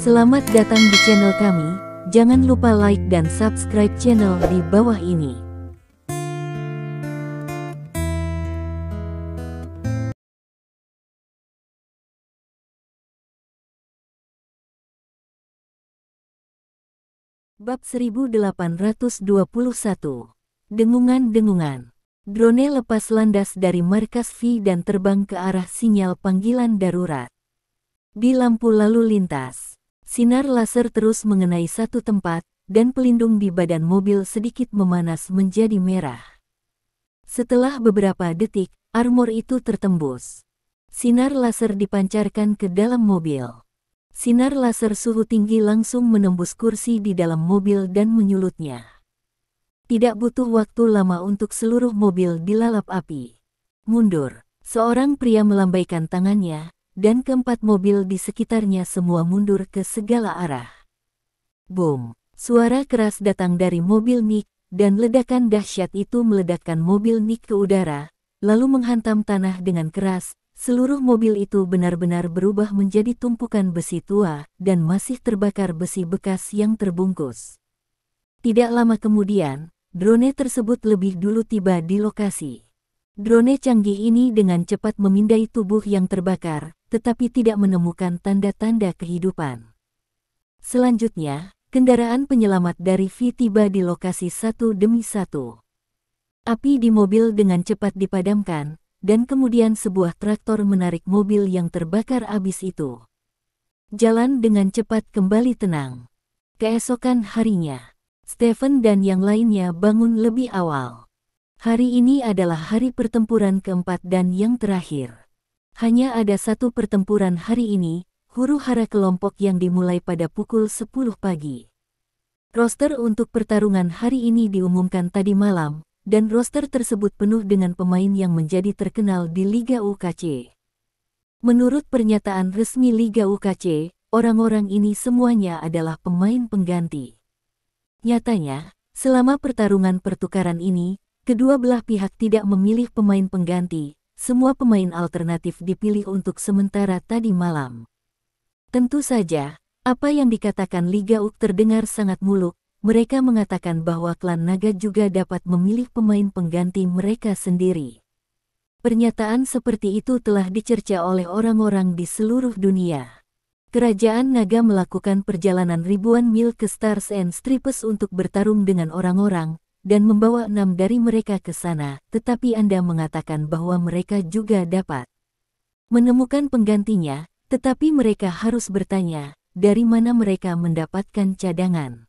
Selamat datang di channel kami, jangan lupa like dan subscribe channel di bawah ini. Bab 1821. Dengungan-dengungan. Drone lepas landas dari markas V dan terbang ke arah sinyal panggilan darurat. Di lampu lalu lintas, sinar laser terus mengenai satu tempat, dan pelindung di badan mobil sedikit memanas menjadi merah. Setelah beberapa detik, armor itu tertembus. Sinar laser dipancarkan ke dalam mobil. Sinar laser suhu tinggi langsung menembus kursi di dalam mobil dan menyulutnya. Tidak butuh waktu lama untuk seluruh mobil dilalap api. Mundur, seorang pria melambaikan tangannya, dan keempat mobil di sekitarnya semua mundur ke segala arah. Boom! Suara keras datang dari mobil Nick, dan ledakan dahsyat itu meledakkan mobil Nick ke udara, lalu menghantam tanah dengan keras. Seluruh mobil itu benar-benar berubah menjadi tumpukan besi tua, dan masih terbakar besi bekas yang terbungkus. Tidak lama kemudian, drone tersebut lebih dulu tiba di lokasi. Drone canggih ini dengan cepat memindai tubuh yang terbakar, tetapi tidak menemukan tanda-tanda kehidupan. Selanjutnya, kendaraan penyelamat dari V tiba di lokasi satu demi satu. Api di mobil dengan cepat dipadamkan, dan kemudian sebuah traktor menarik mobil yang terbakar abis itu. Jalan dengan cepat kembali tenang. Keesokan harinya, Stephen dan yang lainnya bangun lebih awal. Hari ini adalah hari pertempuran keempat dan yang terakhir. Hanya ada satu pertempuran hari ini, huru-hara kelompok yang dimulai pada pukul 10 pagi. Roster untuk pertarungan hari ini diumumkan tadi malam, dan roster tersebut penuh dengan pemain yang menjadi terkenal di Liga UKC. Menurut pernyataan resmi Liga UKC, orang-orang ini semuanya adalah pemain pengganti. Nyatanya, selama pertarungan pertukaran ini, kedua belah pihak tidak memilih pemain pengganti, semua pemain alternatif dipilih untuk sementara tadi malam. Tentu saja, apa yang dikatakan Liga UK terdengar sangat muluk. Mereka mengatakan bahwa klan naga juga dapat memilih pemain pengganti mereka sendiri. Pernyataan seperti itu telah dicerca oleh orang-orang di seluruh dunia. Kerajaan naga melakukan perjalanan ribuan mil ke Stars and Stripes untuk bertarung dengan orang-orang, dan membawa 6 dari mereka ke sana, tetapi Anda mengatakan bahwa mereka juga dapat menemukan penggantinya, tetapi mereka harus bertanya, dari mana mereka mendapatkan cadangan?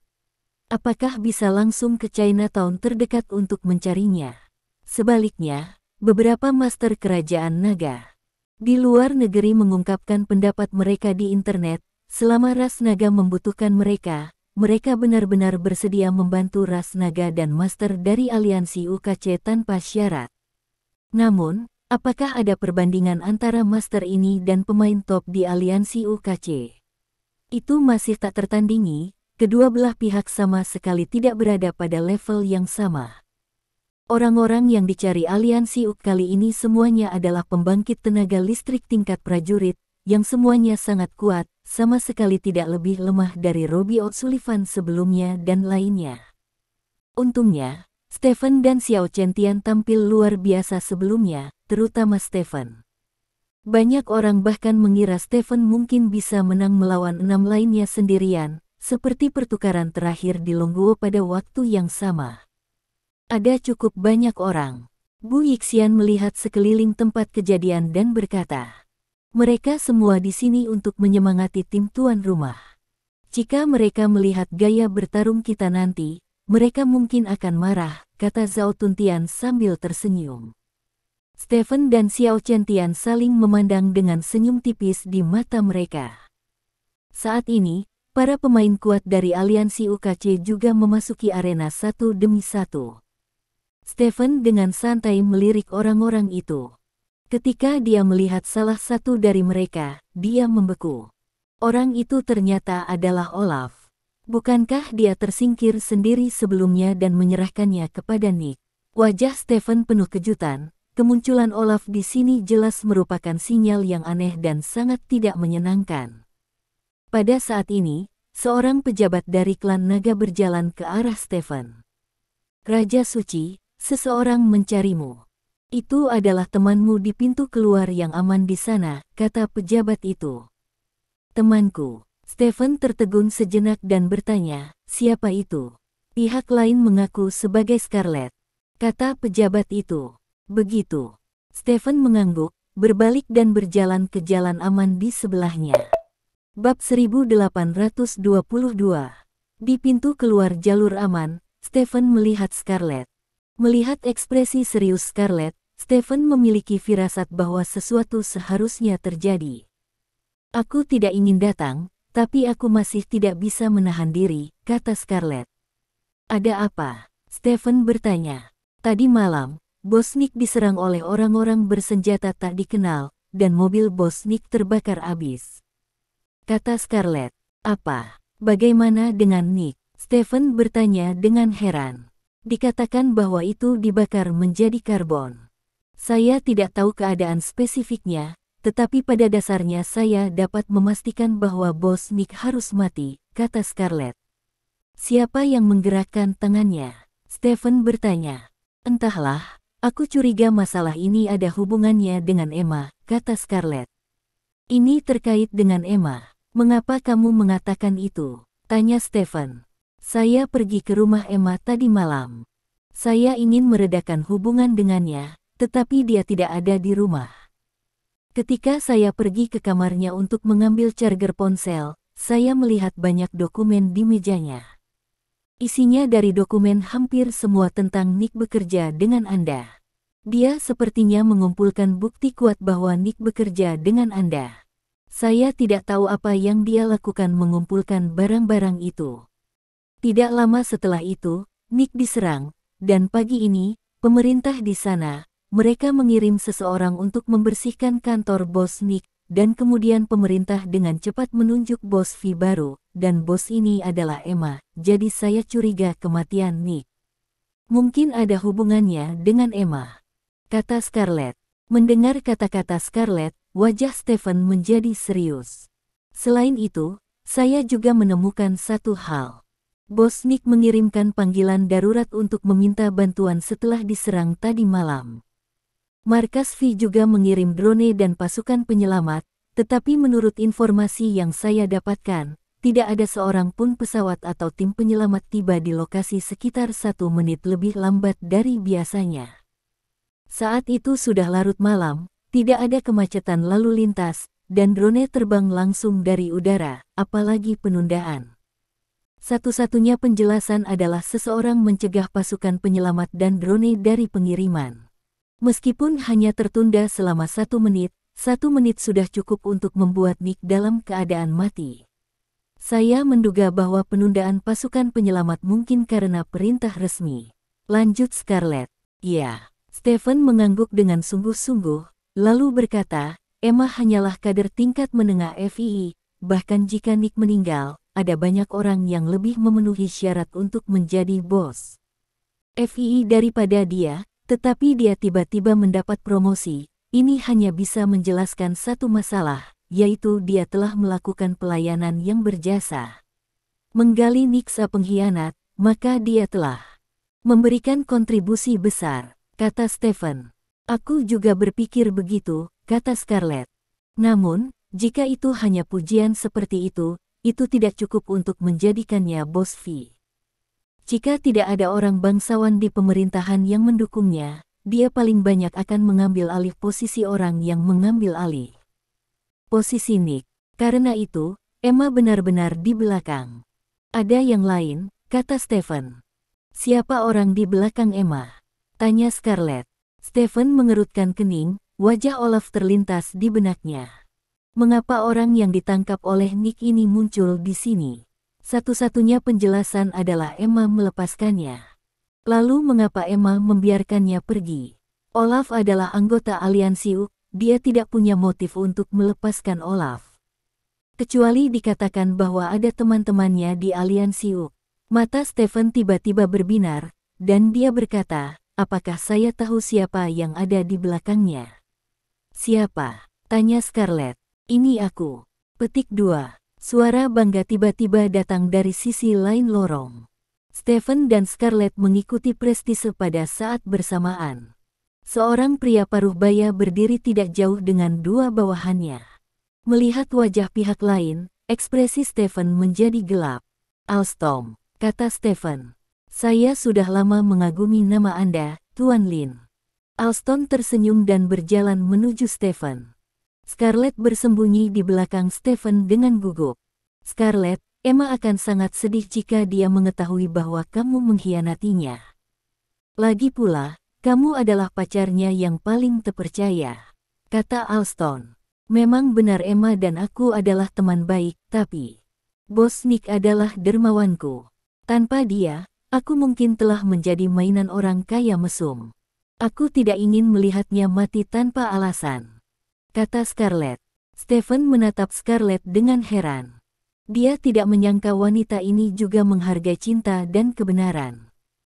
Apakah bisa langsung ke Chinatown terdekat untuk mencarinya? Sebaliknya, beberapa master kerajaan naga di luar negeri mengungkapkan pendapat mereka di internet, selama ras naga membutuhkan mereka, mereka benar-benar bersedia membantu ras naga dan master dari aliansi UKC tanpa syarat. Namun, apakah ada perbandingan antara master ini dan pemain top di aliansi UKC? Itu masih tak tertandingi. Kedua belah pihak sama sekali tidak berada pada level yang sama. Orang-orang yang dicari aliansi UK kali ini semuanya adalah pembangkit tenaga listrik tingkat prajurit, yang semuanya sangat kuat, sama sekali tidak lebih lemah dari Robbie O'Sullivan sebelumnya dan lainnya. Untungnya, Stephen dan Xiao Chentian tampil luar biasa sebelumnya, terutama Stephen. Banyak orang bahkan mengira Stephen mungkin bisa menang melawan 6 lainnya sendirian, seperti pertukaran terakhir di Longguo pada waktu yang sama. Ada cukup banyak orang. Bu Yixian melihat sekeliling tempat kejadian dan berkata, mereka semua di sini untuk menyemangati tim tuan rumah. Jika mereka melihat gaya bertarung kita nanti, mereka mungkin akan marah, kata Zhao Tuntian sambil tersenyum. Stephen dan Xiao Chentian saling memandang dengan senyum tipis di mata mereka. Saat ini, para pemain kuat dari aliansi UKC juga memasuki arena satu demi satu. Stephen dengan santai melirik orang-orang itu. Ketika dia melihat salah satu dari mereka, dia membeku. Orang itu ternyata adalah Olaf. Bukankah dia tersingkir sendiri sebelumnya dan menyerahkannya kepada Nick? Wajah Stephen penuh kejutan. Kemunculan Olaf di sini jelas merupakan sinyal yang aneh dan sangat tidak menyenangkan. Pada saat ini, seorang pejabat dari klan naga berjalan ke arah Stephen. Raja Suci, seseorang mencarimu. Itu adalah temanmu di pintu keluar yang aman di sana, kata pejabat itu. Temanku. Stephen tertegun sejenak dan bertanya, siapa itu? Pihak lain mengaku sebagai Scarlet, kata pejabat itu. Begitu. Stephen mengangguk, berbalik dan berjalan ke jalan aman di sebelahnya. Bab 1822. Di pintu keluar jalur aman, Stephen melihat Scarlet. Melihat ekspresi serius Scarlet, Stephen memiliki firasat bahwa sesuatu seharusnya terjadi. Aku tidak ingin datang, tapi aku masih tidak bisa menahan diri, kata Scarlet. Ada apa? Stephen bertanya. Tadi malam, Bos Nick diserang oleh orang-orang bersenjata tak dikenal, dan mobil Bos Nick terbakar habis. Kata Scarlet. Apa? Bagaimana dengan Nick? Stephen bertanya dengan heran. Dikatakan bahwa itu dibakar menjadi karbon. Saya tidak tahu keadaan spesifiknya, tetapi pada dasarnya saya dapat memastikan bahwa Bos Nick harus mati, kata Scarlet. Siapa yang menggerakkan tangannya? Stephen bertanya. Entahlah. Aku curiga masalah ini ada hubungannya dengan Emma, kata Scarlet. Ini terkait dengan Emma. Mengapa kamu mengatakan itu? Tanya Stephen. Saya pergi ke rumah Emma tadi malam. Saya ingin meredakan hubungan dengannya, tetapi dia tidak ada di rumah. Ketika saya pergi ke kamarnya untuk mengambil charger ponsel, saya melihat banyak dokumen di mejanya. Isinya dari dokumen hampir semua tentang Nick bekerja dengan Anda. Dia sepertinya mengumpulkan bukti kuat bahwa Nick bekerja dengan Anda. Saya tidak tahu apa yang dia lakukan mengumpulkan barang-barang itu. Tidak lama setelah itu, Nick diserang, dan pagi ini, pemerintah di sana, mereka mengirim seseorang untuk membersihkan kantor Bos Nick, dan kemudian pemerintah dengan cepat menunjuk bos V baru, dan bos ini adalah Emma, jadi saya curiga kematian Nick mungkin ada hubungannya dengan Emma, kata Scarlet. Mendengar kata-kata Scarlet, wajah Stephen menjadi serius. Selain itu, saya juga menemukan satu hal. Bos Nick mengirimkan panggilan darurat untuk meminta bantuan setelah diserang tadi malam. Markas V juga mengirim drone dan pasukan penyelamat, tetapi menurut informasi yang saya dapatkan, tidak ada seorang pun pesawat atau tim penyelamat tiba di lokasi sekitar 1 menit lebih lambat dari biasanya. Saat itu sudah larut malam, tidak ada kemacetan lalu lintas, dan drone terbang langsung dari udara, apalagi penundaan. Satu-satunya penjelasan adalah seseorang mencegah pasukan penyelamat dan drone dari pengiriman. Meskipun hanya tertunda selama 1 menit, 1 menit sudah cukup untuk membuat Nick dalam keadaan mati. Saya menduga bahwa penundaan pasukan penyelamat mungkin karena perintah resmi. Lanjut Scarlet. Ya, Stephen mengangguk dengan sungguh-sungguh, lalu berkata, Emma hanyalah kader tingkat menengah FII, bahkan jika Nick meninggal, ada banyak orang yang lebih memenuhi syarat untuk menjadi bos FII daripada dia. Tetapi dia tiba-tiba mendapat promosi, ini hanya bisa menjelaskan satu masalah, yaitu dia telah melakukan pelayanan yang berjasa. Menggali Nick sang pengkhianat, maka dia telah memberikan kontribusi besar, kata Stephen. Aku juga berpikir begitu, kata Scarlet. Namun, jika itu hanya pujian seperti itu tidak cukup untuk menjadikannya bos V. Jika tidak ada orang bangsawan di pemerintahan yang mendukungnya, dia paling banyak akan mengambil alih posisi orang yang mengambil alih posisi Nick. Karena itu, Emma benar-benar di belakang. Ada yang lain, kata Stephen. Siapa orang di belakang Emma? Tanya Scarlet. Stephen mengerutkan kening, wajah Olaf terlintas di benaknya. Mengapa orang yang ditangkap oleh Nick ini muncul di sini? Satu-satunya penjelasan adalah Emma melepaskannya. Lalu mengapa Emma membiarkannya pergi? Olaf adalah anggota aliansi UK, dia tidak punya motif untuk melepaskan Olaf. Kecuali dikatakan bahwa ada teman-temannya di aliansi UK. Mata Stephen tiba-tiba berbinar, dan dia berkata, apakah saya tahu siapa yang ada di belakangnya? Siapa? Tanya Scarlet. Ini aku. Petik 2. Suara bangga tiba-tiba datang dari sisi lain lorong. Stephen dan Scarlett mengikuti Prestise pada saat bersamaan. Seorang pria paruh baya berdiri tidak jauh dengan dua bawahannya. Melihat wajah pihak lain, ekspresi Stephen menjadi gelap. "Alstom," kata Stephen. "Saya sudah lama mengagumi nama Anda, Tuan Lin." Alstom tersenyum dan berjalan menuju Stephen. Scarlett bersembunyi di belakang Stephen dengan gugup. "Scarlett, Emma akan sangat sedih jika dia mengetahui bahwa kamu mengkhianatinya. Lagi pula, kamu adalah pacarnya yang paling terpercaya," kata Alston. "Memang benar Emma dan aku adalah teman baik, tapi Bos Nick adalah dermawanku. Tanpa dia, aku mungkin telah menjadi mainan orang kaya mesum. Aku tidak ingin melihatnya mati tanpa alasan," kata Scarlett. Stephen menatap Scarlett dengan heran. Dia tidak menyangka wanita ini juga menghargai cinta dan kebenaran.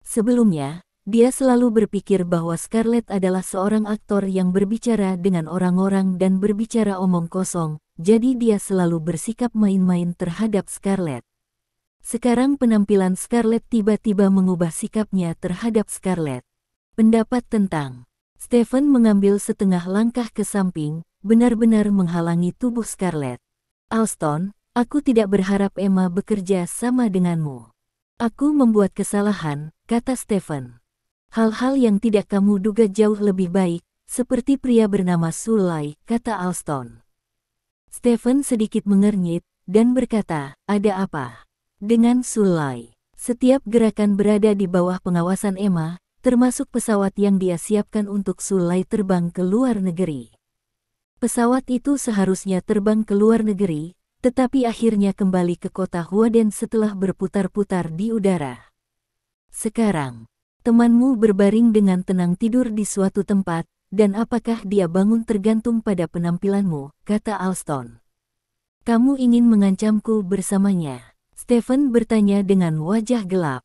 Sebelumnya, dia selalu berpikir bahwa Scarlett adalah seorang aktor yang berbicara dengan orang-orang dan berbicara omong kosong, jadi dia selalu bersikap main-main terhadap Scarlett. Sekarang penampilan Scarlett tiba-tiba mengubah sikapnya terhadap Scarlett. Pendapat tentang Stephen mengambil setengah langkah ke samping, benar-benar menghalangi tubuh Scarlett. "Alston, aku tidak berharap Emma bekerja sama denganmu. Aku membuat kesalahan," kata Stephen. "Hal-hal yang tidak kamu duga jauh lebih baik, seperti pria bernama Sulai," kata Alston. Stephen sedikit mengernyit, dan berkata, "Ada apa dengan Sulai?" Setiap gerakan berada di bawah pengawasan Emma, termasuk pesawat yang dia siapkan untuk Sulai terbang ke luar negeri. Pesawat itu seharusnya terbang ke luar negeri, tetapi akhirnya kembali ke kota Huaden setelah berputar-putar di udara. "Sekarang, temanmu berbaring dengan tenang tidur di suatu tempat, dan apakah dia bangun tergantung pada penampilanmu," kata Alston. "Kamu ingin mengancamku bersamanya?" Stephen bertanya dengan wajah gelap.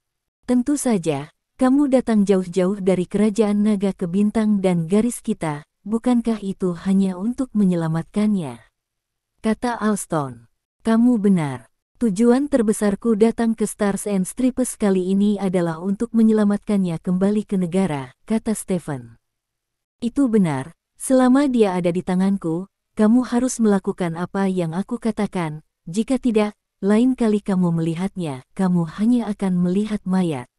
"Tentu saja, kamu datang jauh-jauh dari kerajaan naga ke bintang dan garis kita, bukankah itu hanya untuk menyelamatkannya?" kata Alston. "Kamu benar. Tujuan terbesarku datang ke Stars and Stripes kali ini adalah untuk menyelamatkannya kembali ke negara," kata Stephen. "Itu benar, selama dia ada di tanganku, kamu harus melakukan apa yang aku katakan, jika tidak, lain kali kamu melihatnya, kamu hanya akan melihat mayat,"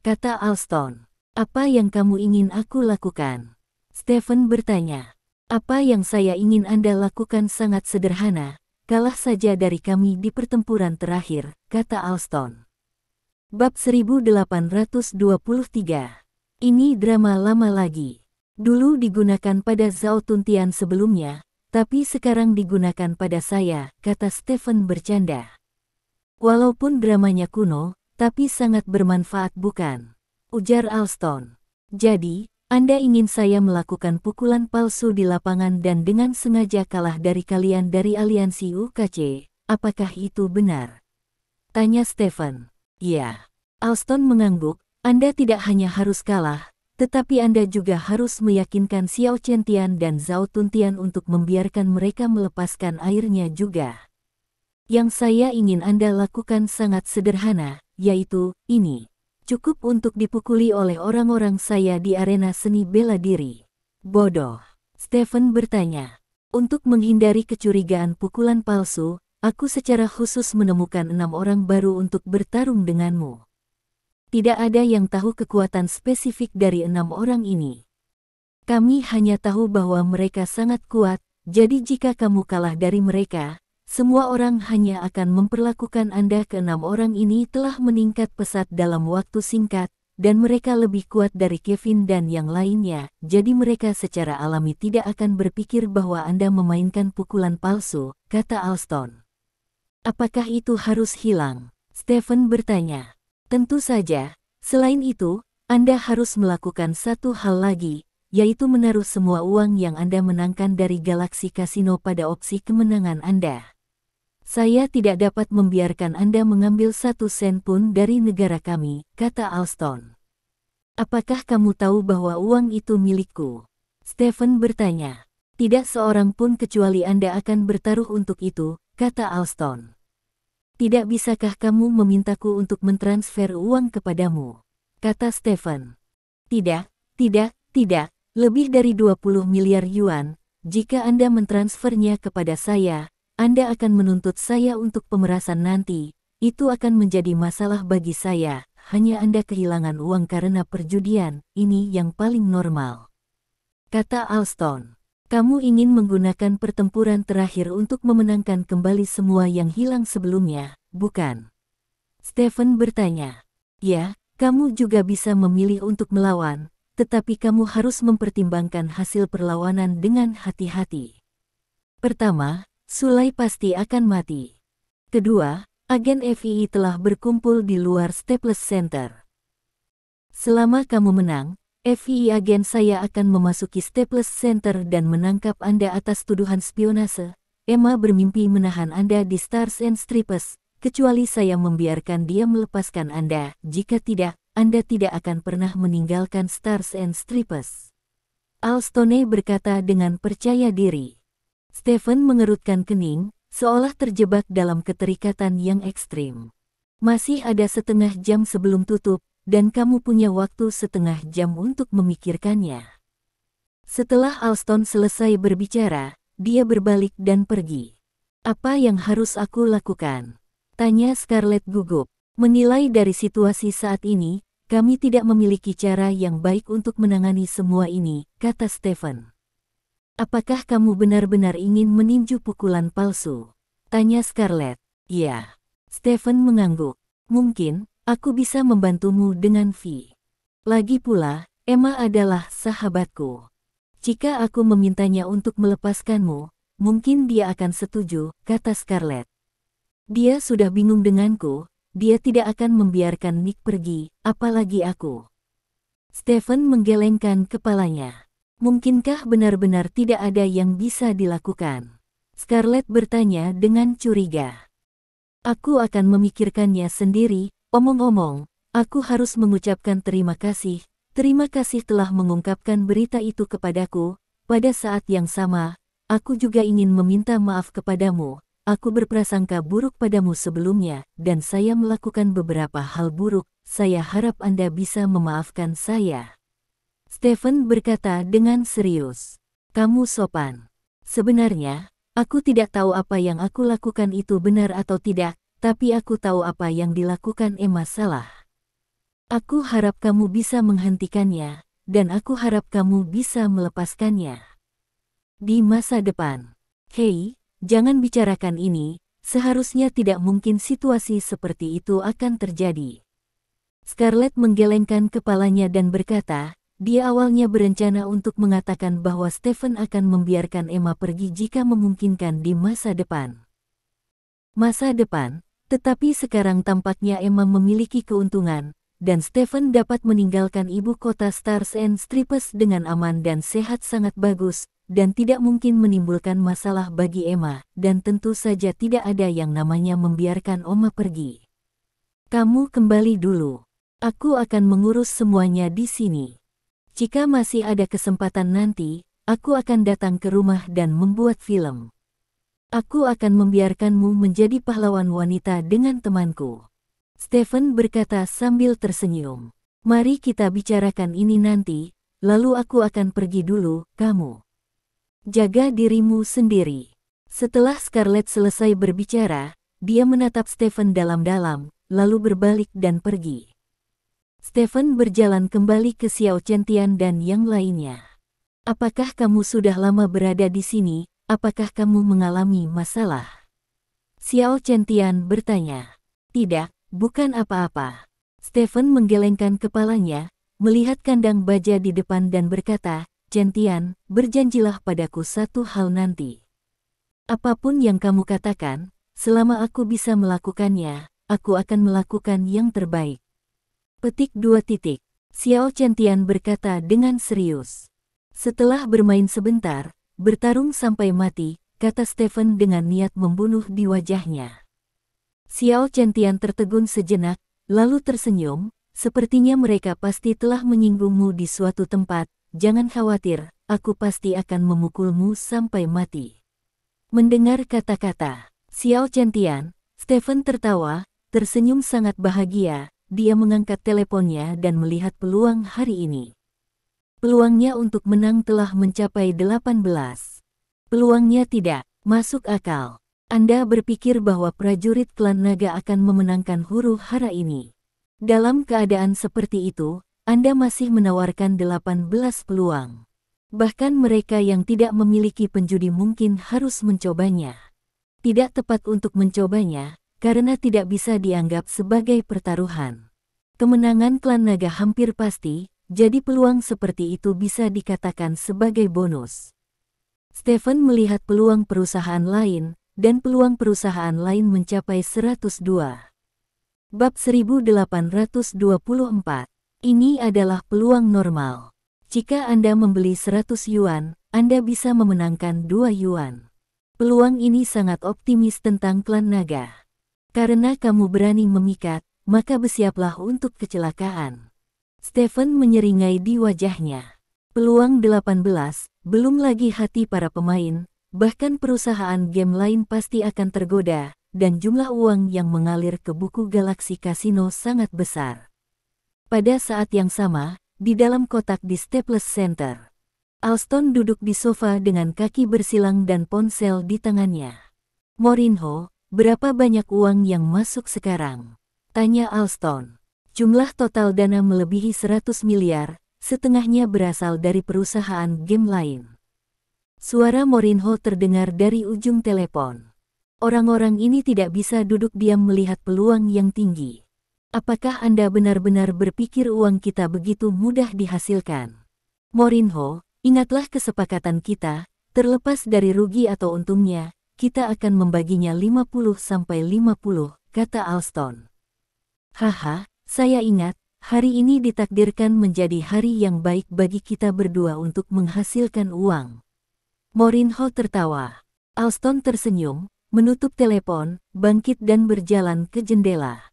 kata Alston. "Apa yang kamu ingin aku lakukan?" Stephen bertanya. "Apa yang saya ingin Anda lakukan sangat sederhana. Kalah saja dari kami di pertempuran terakhir," kata Alston. Bab 1823. Ini drama lama lagi. Dulu digunakan pada Zhao Tuntian sebelumnya, tapi sekarang digunakan pada saya, kata Stephen bercanda. "Walaupun dramanya kuno, tapi sangat bermanfaat bukan?" ujar Alston. "Jadi, Anda ingin saya melakukan pukulan palsu di lapangan dan dengan sengaja kalah dari kalian dari aliansi UKC, apakah itu benar?" tanya Stephen. "Ya." Alston mengangguk, "Anda tidak hanya harus kalah, tetapi Anda juga harus meyakinkan Xiao Chentian dan Zhao Tuntian untuk membiarkan mereka melepaskan airnya juga. Yang saya ingin Anda lakukan sangat sederhana, yaitu, ini. Cukup untuk dipukuli oleh orang-orang saya di arena seni bela diri." "Bodoh," Stephen bertanya. "Untuk menghindari kecurigaan pukulan palsu, aku secara khusus menemukan 6 orang baru untuk bertarung denganmu. Tidak ada yang tahu kekuatan spesifik dari 6 orang ini. Kami hanya tahu bahwa mereka sangat kuat, jadi jika kamu kalah dari mereka, semua orang hanya akan memperlakukan Anda. Ke-6 orang ini telah meningkat pesat dalam waktu singkat, dan mereka lebih kuat dari Kevin dan yang lainnya, jadi mereka secara alami tidak akan berpikir bahwa Anda memainkan pukulan palsu," kata Alston. "Apakah itu harus hilang?" Stephen bertanya. "Tentu saja. Selain itu, Anda harus melakukan satu hal lagi, yaitu menaruh semua uang yang Anda menangkan dari Galaxy Casino pada opsi kemenangan Anda. Saya tidak dapat membiarkan Anda mengambil 1 sen pun dari negara kami," kata Alston. "Apakah kamu tahu bahwa uang itu milikku?" Stephen bertanya. Tidak seorang pun kecuali Anda akan bertaruh untuk itu, kata Alston. Tidak bisakah kamu memintaku untuk mentransfer uang kepadamu? Kata Stephen. Tidak, tidak, lebih dari 20 miliar yuan. Jika Anda mentransfernya kepada saya, Anda akan menuntut saya untuk pemerasan nanti. Itu akan menjadi masalah bagi saya. Hanya Anda kehilangan uang karena perjudian, ini yang paling normal. Kata Alston. Kamu ingin menggunakan pertempuran terakhir untuk memenangkan kembali semua yang hilang sebelumnya, bukan? Stephen bertanya. Ya, kamu juga bisa memilih untuk melawan, tetapi kamu harus mempertimbangkan hasil perlawanan dengan hati-hati. Pertama, Sulai pasti akan mati. Kedua, agen FII telah berkumpul di luar Staples Center. Selama kamu menang, FII agen saya akan memasuki Staples Center dan menangkap Anda atas tuduhan spionase. Emma bermimpi menahan Anda di Stars and Stripes, kecuali saya membiarkan dia melepaskan Anda. Jika tidak, Anda tidak akan pernah meninggalkan Stars and Stripes. Alstone berkata dengan percaya diri. Stephen mengerutkan kening, seolah terjebak dalam keterikatan yang ekstrim. Masih ada setengah jam sebelum tutup, dan kamu punya waktu setengah jam untuk memikirkannya. Setelah Alston selesai berbicara, dia berbalik dan pergi. Apa yang harus aku lakukan? Tanya Scarlett gugup. Menilai dari situasi saat ini, kami tidak memiliki cara yang baik untuk menangani semua ini, kata Stephen. Apakah kamu benar-benar ingin meninju pukulan palsu? Tanya Scarlett. Ya. Stephen mengangguk. Mungkin, aku bisa membantumu dengan fee. Lagi pula, Emma adalah sahabatku. Jika aku memintanya untuk melepaskanmu, mungkin dia akan setuju, kata Scarlett. Dia sudah bingung denganku, dia tidak akan membiarkan Nick pergi, apalagi aku. Stephen menggelengkan kepalanya. Mungkinkah benar-benar tidak ada yang bisa dilakukan? Scarlett bertanya dengan curiga. Aku akan memikirkannya sendiri. Omong-omong, aku harus mengucapkan terima kasih. Terima kasih telah mengungkapkan berita itu kepadaku. Pada saat yang sama, aku juga ingin meminta maaf kepadamu. Aku berprasangka buruk padamu sebelumnya, dan saya melakukan beberapa hal buruk. Saya harap Anda bisa memaafkan saya. Stephen berkata dengan serius. Kamu sopan. Sebenarnya, aku tidak tahu apa yang aku lakukan itu benar atau tidak. Tapi aku tahu apa yang dilakukan Emma salah. Aku harap kamu bisa menghentikannya, dan aku harap kamu bisa melepaskannya. Di masa depan. Hei, jangan bicarakan ini, seharusnya tidak mungkin situasi seperti itu akan terjadi. Scarlett menggelengkan kepalanya dan berkata, dia awalnya berencana untuk mengatakan bahwa Stephen akan membiarkan Emma pergi jika memungkinkan di masa depan. Masa depan? Tetapi sekarang tampaknya Emma memiliki keuntungan, dan Stephen dapat meninggalkan ibu kota Stars and Stripes dengan aman dan sehat sangat bagus, dan tidak mungkin menimbulkan masalah bagi Emma, dan tentu saja tidak ada yang namanya membiarkan Oma pergi. Kamu kembali dulu. Aku akan mengurus semuanya di sini. Jika masih ada kesempatan nanti, aku akan datang ke rumah dan membuat film. Aku akan membiarkanmu menjadi pahlawan wanita dengan temanku. Stephen berkata sambil tersenyum. Mari kita bicarakan ini nanti, lalu aku akan pergi dulu, kamu. Jaga dirimu sendiri. Setelah Scarlett selesai berbicara, dia menatap Stephen dalam-dalam, lalu berbalik dan pergi. Stephen berjalan kembali ke Xiao Chentian dan yang lainnya. Apakah kamu sudah lama berada di sini? Apakah kamu mengalami masalah? Xiao Chentian bertanya. Tidak, bukan apa-apa. Stephen menggelengkan kepalanya, melihat kandang baja di depan dan berkata, Chentian, berjanjilah padaku satu hal nanti. Apapun yang kamu katakan, selama aku bisa melakukannya, aku akan melakukan yang terbaik. Petik 2. Xiao Chentian berkata dengan serius. Setelah bermain sebentar, bertarung sampai mati, kata Stephen dengan niat membunuh di wajahnya. Xiao Chentian tertegun sejenak, lalu tersenyum, sepertinya mereka pasti telah menyinggungmu di suatu tempat, jangan khawatir, aku pasti akan memukulmu sampai mati." Mendengar kata-kata Xiao Chen, Stephen tertawa, tersenyum sangat bahagia. Dia mengangkat teleponnya dan melihat peluang hari ini. Peluangnya untuk menang telah mencapai 18. Peluangnya tidak masuk akal. Anda berpikir bahwa prajurit klan naga akan memenangkan huru hara ini. Dalam keadaan seperti itu, Anda masih menawarkan 18 peluang. Bahkan mereka yang tidak memiliki penjudi mungkin harus mencobanya. Tidak tepat untuk mencobanya, karena tidak bisa dianggap sebagai pertaruhan. Kemenangan klan naga hampir pasti, jadi peluang seperti itu bisa dikatakan sebagai bonus. Stephen melihat peluang perusahaan lain, dan peluang perusahaan lain mencapai 102. Bab 1824. Ini adalah peluang normal. Jika Anda membeli 100 yuan, Anda bisa memenangkan 2 yuan. Peluang ini sangat optimis tentang klan naga. Karena kamu berani memikat, maka bersiaplah untuk kecelakaan. Stephen menyeringai di wajahnya. Peluang 18, belum lagi hati para pemain, bahkan perusahaan game lain pasti akan tergoda, dan jumlah uang yang mengalir ke buku Galaxy Casino sangat besar. Pada saat yang sama, di dalam kotak di Staples Center, Alston duduk di sofa dengan kaki bersilang dan ponsel di tangannya. "Morinho, berapa banyak uang yang masuk sekarang?" tanya Alston. Jumlah total dana melebihi 100 miliar, setengahnya berasal dari perusahaan game lain. Suara Morinho terdengar dari ujung telepon. Orang-orang ini tidak bisa duduk diam melihat peluang yang tinggi. "Apakah Anda benar-benar berpikir uang kita begitu mudah dihasilkan? Morinho, ingatlah kesepakatan kita, terlepas dari rugi atau untungnya, kita akan membaginya 50-50, kata Alston. "Haha, saya ingat, hari ini ditakdirkan menjadi hari yang baik bagi kita berdua untuk menghasilkan uang." Morinho tertawa. Alston tersenyum, menutup telepon, bangkit dan berjalan ke jendela.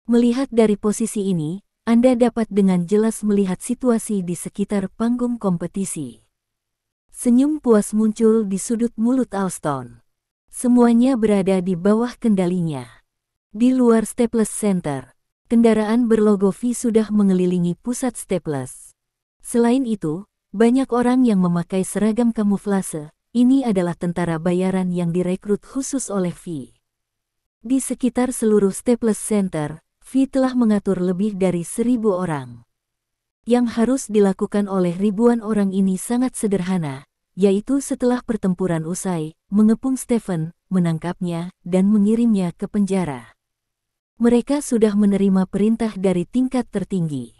Melihat dari posisi ini, Anda dapat dengan jelas melihat situasi di sekitar panggung kompetisi. Senyum puas muncul di sudut mulut Alston. Semuanya berada di bawah kendalinya. Di luar Staples Center, kendaraan berlogo V sudah mengelilingi pusat Staples. Selain itu, banyak orang yang memakai seragam kamuflase. Ini adalah tentara bayaran yang direkrut khusus oleh V. Di sekitar seluruh Staples Center, V telah mengatur lebih dari 1.000 orang. Yang harus dilakukan oleh ribuan orang ini sangat sederhana, yaitu setelah pertempuran usai, mengepung Stephen, menangkapnya, dan mengirimnya ke penjara. Mereka sudah menerima perintah dari tingkat tertinggi.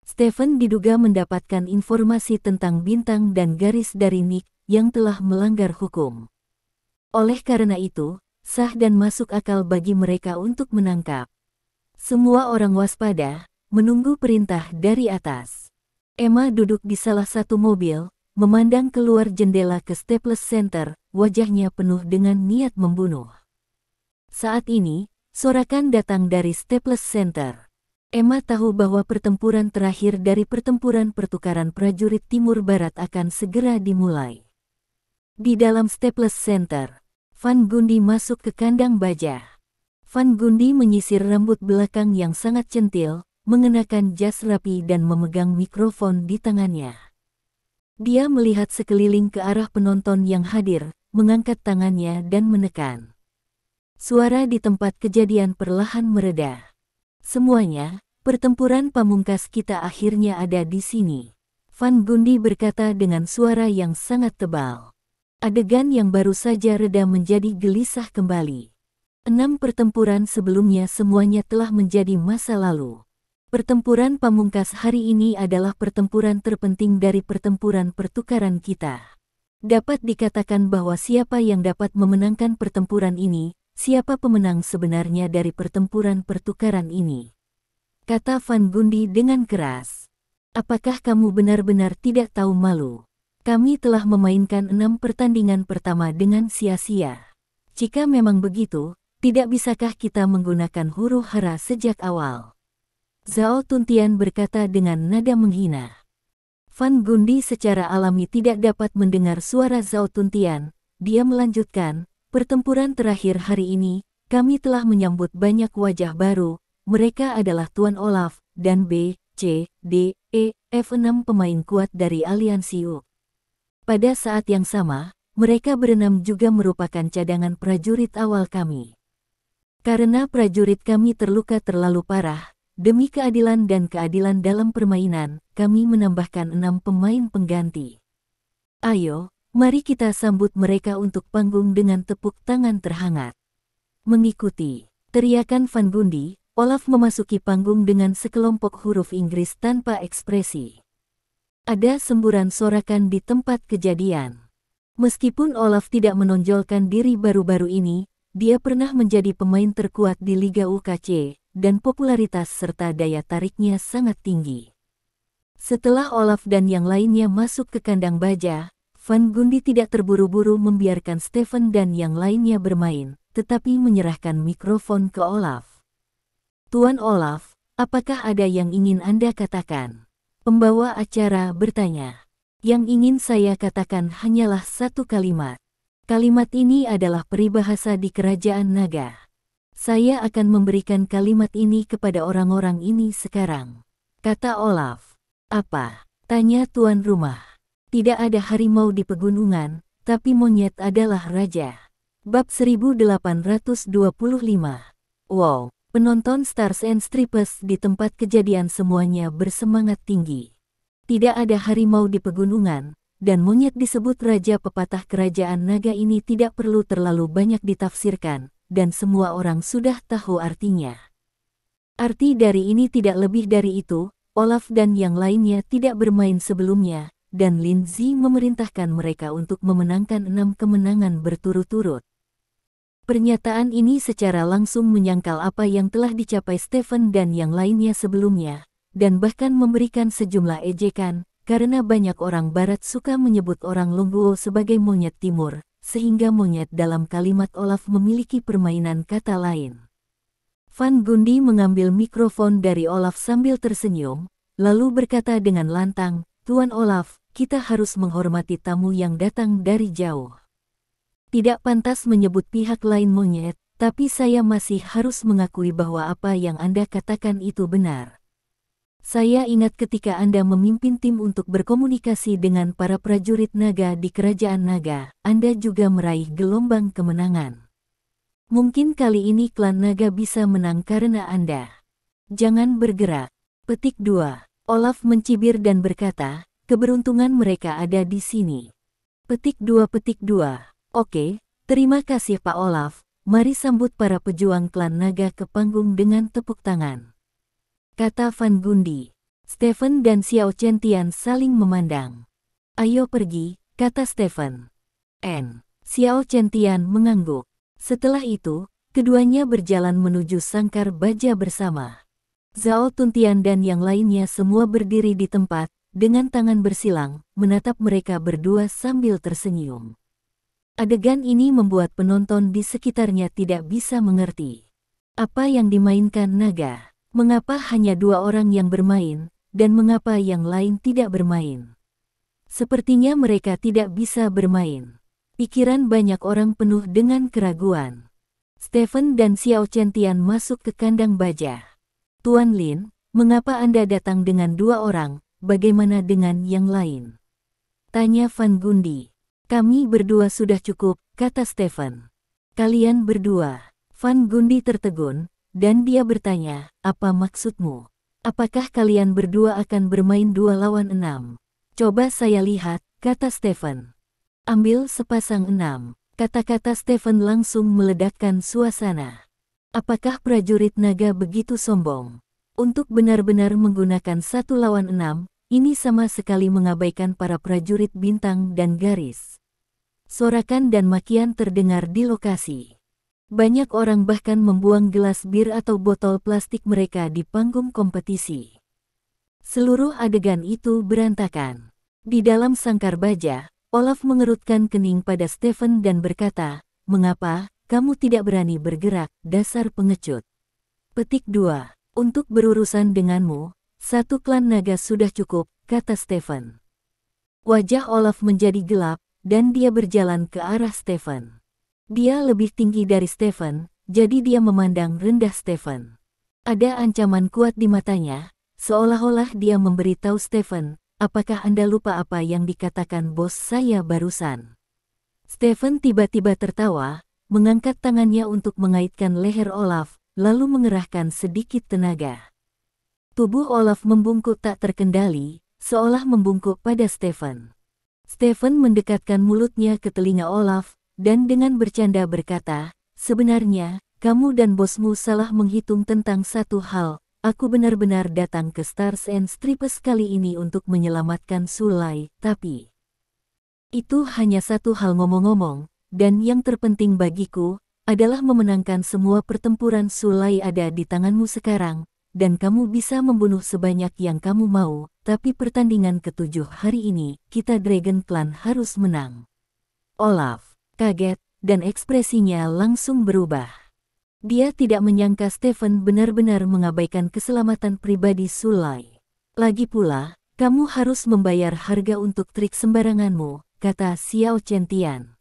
Stephen diduga mendapatkan informasi tentang bintang dan garis dari Nick yang telah melanggar hukum. Oleh karena itu, sah dan masuk akal bagi mereka untuk menangkap. Semua orang waspada, menunggu perintah dari atas. Emma duduk di salah satu mobil, memandang keluar jendela ke Staples Center, wajahnya penuh dengan niat membunuh. Saat ini, sorakan datang dari Staples Center. Emma tahu bahwa pertempuran terakhir dari pertempuran pertukaran prajurit Timur Barat akan segera dimulai. Di dalam Staples Center, Van Gundy masuk ke kandang baja. Van Gundy menyisir rambut belakang yang sangat centil, mengenakan jas rapi dan memegang mikrofon di tangannya. Dia melihat sekeliling ke arah penonton yang hadir, mengangkat tangannya dan menekan. Suara di tempat kejadian perlahan mereda. "Semuanya, pertempuran pamungkas kita akhirnya ada di sini," Van Gundy berkata dengan suara yang sangat tebal. Adegan yang baru saja reda menjadi gelisah kembali. 6 pertempuran sebelumnya semuanya telah menjadi masa lalu. Pertempuran pamungkas hari ini adalah pertempuran terpenting dari pertempuran pertukaran kita. Dapat dikatakan bahwa siapa yang dapat memenangkan pertempuran ini, siapa pemenang sebenarnya dari pertempuran pertukaran ini, kata Van Gundy dengan keras. "Apakah kamu benar-benar tidak tahu malu? Kami telah memainkan 6 pertandingan pertama dengan sia-sia. Jika memang begitu, tidak bisakah kita menggunakan huru hara sejak awal?" Zhao Tuntian berkata dengan nada menghina. Van Gundy secara alami tidak dapat mendengar suara Zhao Tuntian. Dia melanjutkan, pertempuran terakhir hari ini, kami telah menyambut banyak wajah baru. Mereka adalah Tuan Olaf, dan B, C, D, E, F6 pemain kuat dari Aliansi U. Pada saat yang sama, mereka berenam juga merupakan cadangan prajurit awal kami. Karena prajurit kami terluka terlalu parah, demi keadilan dan keadilan dalam permainan, kami menambahkan 6 pemain pengganti. Ayo, mari kita sambut mereka untuk panggung dengan tepuk tangan terhangat. Mengikuti teriakan Van Gundy, Olaf memasuki panggung dengan sekelompok huruf Inggris tanpa ekspresi. Ada semburan sorakan di tempat kejadian. Meskipun Olaf tidak menonjolkan diri baru-baru ini, dia pernah menjadi pemain terkuat di Liga UKC, dan popularitas serta daya tariknya sangat tinggi. Setelah Olaf dan yang lainnya masuk ke kandang baja, Van Gundy tidak terburu-buru membiarkan Stefan dan yang lainnya bermain, tetapi menyerahkan mikrofon ke Olaf. Tuan Olaf, apakah ada yang ingin Anda katakan? Pembawa acara bertanya. Yang ingin saya katakan hanyalah satu kalimat. Kalimat ini adalah peribahasa di Kerajaan Naga. Saya akan memberikan kalimat ini kepada orang-orang ini sekarang. Kata Olaf. Apa? Tanya tuan rumah. Tidak ada harimau di pegunungan, tapi monyet adalah raja. Bab 1825. Wow, penonton Stars and Stripes di tempat kejadian semuanya bersemangat tinggi. Tidak ada harimau di pegunungan, dan monyet disebut raja pepatah Kerajaan Naga ini tidak perlu terlalu banyak ditafsirkan, dan semua orang sudah tahu artinya. Arti dari ini tidak lebih dari itu, Olaf dan yang lainnya tidak bermain sebelumnya, dan Lindsay memerintahkan mereka untuk memenangkan 6 kemenangan berturut-turut. Pernyataan ini secara langsung menyangkal apa yang telah dicapai Stefan dan yang lainnya sebelumnya, dan bahkan memberikan sejumlah ejekan, karena banyak orang barat suka menyebut orang Longguo sebagai monyet timur, sehingga monyet dalam kalimat Olaf memiliki permainan kata lain. Van Gundy mengambil mikrofon dari Olaf sambil tersenyum, lalu berkata dengan lantang, Tuan Olaf, kita harus menghormati tamu yang datang dari jauh. Tidak pantas menyebut pihak lain monyet, tapi saya masih harus mengakui bahwa apa yang Anda katakan itu benar. Saya ingat ketika Anda memimpin tim untuk berkomunikasi dengan para prajurit naga di Kerajaan Naga, Anda juga meraih gelombang kemenangan. Mungkin kali ini klan naga bisa menang karena Anda. Jangan bergerak. Petik 2. Olaf mencibir dan berkata, keberuntungan mereka ada di sini. Petik 2. Oke, terima kasih Pak Olaf, mari sambut para pejuang klan naga ke panggung dengan tepuk tangan. Kata Van Gundy. Stefan dan Xiao Chentian saling memandang. Ayo pergi, kata Stefan. Xiao Chentian mengangguk. Setelah itu, keduanya berjalan menuju sangkar baja bersama. Zhao Tuntian dan yang lainnya semua berdiri di tempat, dengan tangan bersilang, menatap mereka berdua sambil tersenyum. Adegan ini membuat penonton di sekitarnya tidak bisa mengerti. Apa yang dimainkan naga? Mengapa hanya 2 orang yang bermain, dan mengapa yang lain tidak bermain? Sepertinya mereka tidak bisa bermain. Pikiran banyak orang penuh dengan keraguan. Stefan dan Xiao Chentian masuk ke kandang baja. Tuan Lin, mengapa Anda datang dengan 2 orang, bagaimana dengan yang lain? Tanya Van Gundy. Kami berdua sudah cukup, kata Stefan. Kalian berdua. Van Gundy tertegun, dan dia bertanya, apa maksudmu? Apakah kalian berdua akan bermain 2 lawan 6? Coba saya lihat, kata Stefan. Ambil sepasang 6. Kata-kata Stefan langsung meledakkan suasana. Apakah prajurit naga begitu sombong? Untuk benar-benar menggunakan 1 lawan 6, ini sama sekali mengabaikan para prajurit bintang dan garis. Sorakan dan makian terdengar di lokasi. Banyak orang bahkan membuang gelas bir atau botol plastik mereka di panggung kompetisi. Seluruh adegan itu berantakan. Di dalam sangkar baja, Olaf mengerutkan kening pada Stefan dan berkata, mengapa kamu tidak berani bergerak, dasar pengecut? Petik 2. Untuk berurusan denganmu, 1 klan naga sudah cukup, kata Stefan. Wajah Olaf menjadi gelap, dan dia berjalan ke arah Stefan. Dia lebih tinggi dari Stefan, jadi dia memandang rendah Stefan. Ada ancaman kuat di matanya, seolah-olah dia memberitahu Stefan, apakah Anda lupa apa yang dikatakan bos saya barusan? Stefan tiba-tiba tertawa, mengangkat tangannya untuk mengaitkan leher Olaf, lalu mengerahkan sedikit tenaga. Tubuh Olaf membungkuk tak terkendali, seolah membungkuk pada Stefan. Stefan mendekatkan mulutnya ke telinga Olaf, dan dengan bercanda berkata, "Sebenarnya, kamu dan bosmu salah menghitung tentang satu hal. Aku benar-benar datang ke Stars and Stripes kali ini untuk menyelamatkan Sulai, tapi itu hanya satu hal ngomong-ngomong, dan yang terpenting bagiku adalah memenangkan semua pertempuran. Sulai ada di tanganmu sekarang, dan kamu bisa membunuh sebanyak yang kamu mau, tapi pertandingan ke-7 hari ini, kita Dragon Clan harus menang." Olaf kaget, dan ekspresinya langsung berubah. Dia tidak menyangka Stefan benar-benar mengabaikan keselamatan pribadi Sulai. Lagi pula, kamu harus membayar harga untuk trik sembaranganmu, kata Xiao Chen-Tian.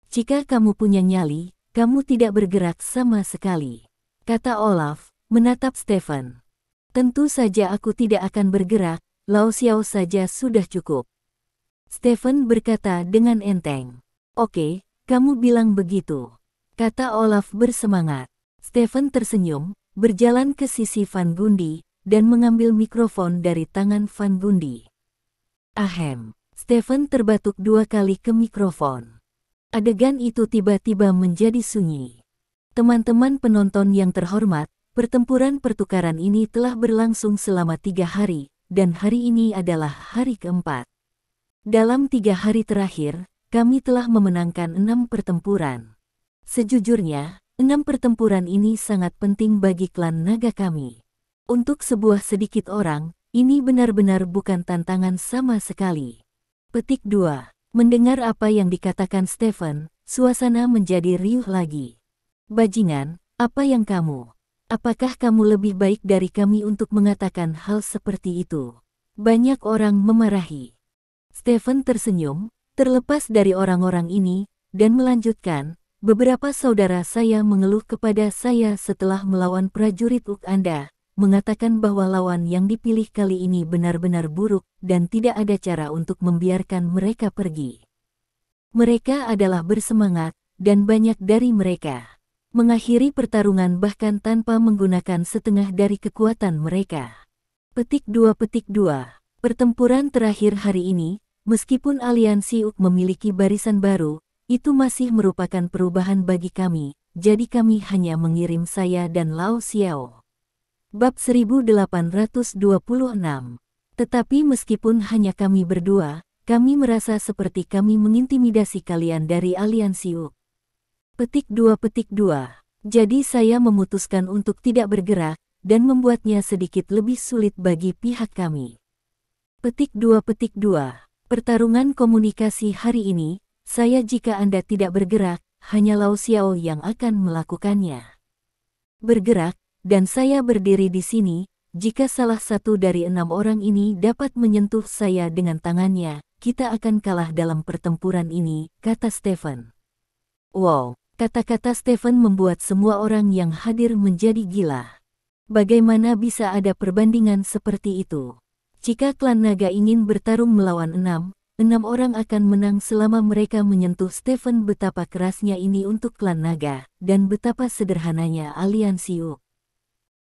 Jika kamu punya nyali, kamu tidak bergerak sama sekali, kata Olaf, menatap Stefan. Tentu saja aku tidak akan bergerak, Lao Xiao saja sudah cukup. Stefan berkata dengan enteng. Oke, kamu bilang begitu, kata Olaf bersemangat. Stefan tersenyum, berjalan ke sisi Van Gundy, dan mengambil mikrofon dari tangan Van Gundy. Ahem, Stefan terbatuk 2 kali ke mikrofon. Adegan itu tiba-tiba menjadi sunyi. Teman-teman penonton yang terhormat, pertempuran pertukaran ini telah berlangsung selama 3 hari, dan hari ini adalah hari keempat. Dalam 3 hari terakhir, kami telah memenangkan 6 pertempuran. Sejujurnya, 6 pertempuran ini sangat penting bagi klan naga kami. Untuk sebuah sedikit orang, ini benar-benar bukan tantangan sama sekali. Petik 2. Mendengar apa yang dikatakan Stefan, suasana menjadi riuh lagi. Bajingan, apa yang kamu? Apakah kamu lebih baik dari kami untuk mengatakan hal seperti itu? Banyak orang memarahi. Stefan tersenyum, terlepas dari orang-orang ini, dan melanjutkan, beberapa saudara saya mengeluh kepada saya setelah melawan prajurit Anda, mengatakan bahwa lawan yang dipilih kali ini benar-benar buruk, dan tidak ada cara untuk membiarkan mereka pergi. Mereka adalah bersemangat, dan banyak dari mereka mengakhiri pertarungan bahkan tanpa menggunakan setengah dari kekuatan mereka. Petik 2. Pertempuran terakhir hari ini, meskipun aliansi UK memiliki barisan baru, itu masih merupakan perubahan bagi kami, jadi kami hanya mengirim saya dan Lao Xiao. Bab 1826. Tetapi meskipun hanya kami berdua, kami merasa seperti kami mengintimidasi kalian dari aliansi UK. Petik 2. Jadi saya memutuskan untuk tidak bergerak, dan membuatnya sedikit lebih sulit bagi pihak kami. Petik 2. Pertarungan komunikasi hari ini, jika Anda tidak bergerak, hanya Lao Xiao yang akan melakukannya. Bergerak, dan saya berdiri di sini, jika salah satu dari 6 orang ini dapat menyentuh saya dengan tangannya, kita akan kalah dalam pertempuran ini, kata Stefan. Wow. Kata-kata Stefan membuat semua orang yang hadir menjadi gila. Bagaimana bisa ada perbandingan seperti itu? Jika klan naga ingin bertarung melawan 6 orang akan menang selama mereka menyentuh Stefan. Betapa kerasnya ini untuk klan naga, dan betapa sederhananya aliansi UK.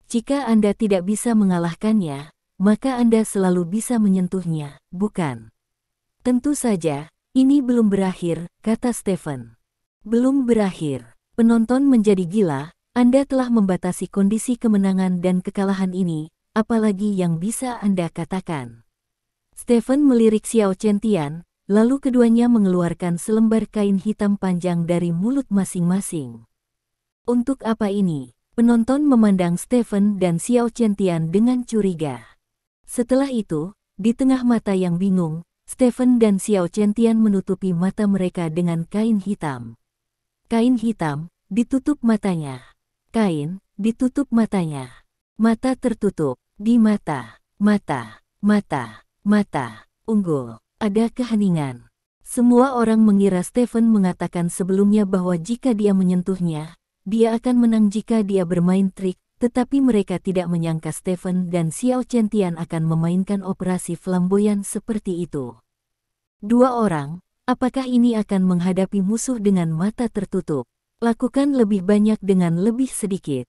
Jika Anda tidak bisa mengalahkannya, maka Anda selalu bisa menyentuhnya, bukan? Tentu saja, ini belum berakhir, kata Stefan. Belum berakhir. Penonton menjadi gila, Anda telah membatasi kondisi kemenangan dan kekalahan ini, apalagi yang bisa Anda katakan. Stefan melirik Xiao Chen-Tian, lalu keduanya mengeluarkan selembar kain hitam panjang dari mulut masing-masing. Untuk apa ini? Penonton memandang Stefan dan Xiao Chen-Tian dengan curiga. Setelah itu, di tengah mata yang bingung, Stefan dan Xiao Chen-Tian menutupi mata mereka dengan kain hitam. Kain hitam, ditutup matanya. Kain, ditutup matanya. Mata tertutup, di mata, unggul. Ada keheningan. Semua orang mengira Stephen mengatakan sebelumnya bahwa jika dia menyentuhnya, dia akan menang jika dia bermain trik, tetapi mereka tidak menyangka Stephen dan Xiao Chen-Tian akan memainkan operasi flamboyan seperti itu. Dua orang, apakah ini akan menghadapi musuh dengan mata tertutup? Lakukan lebih banyak dengan lebih sedikit.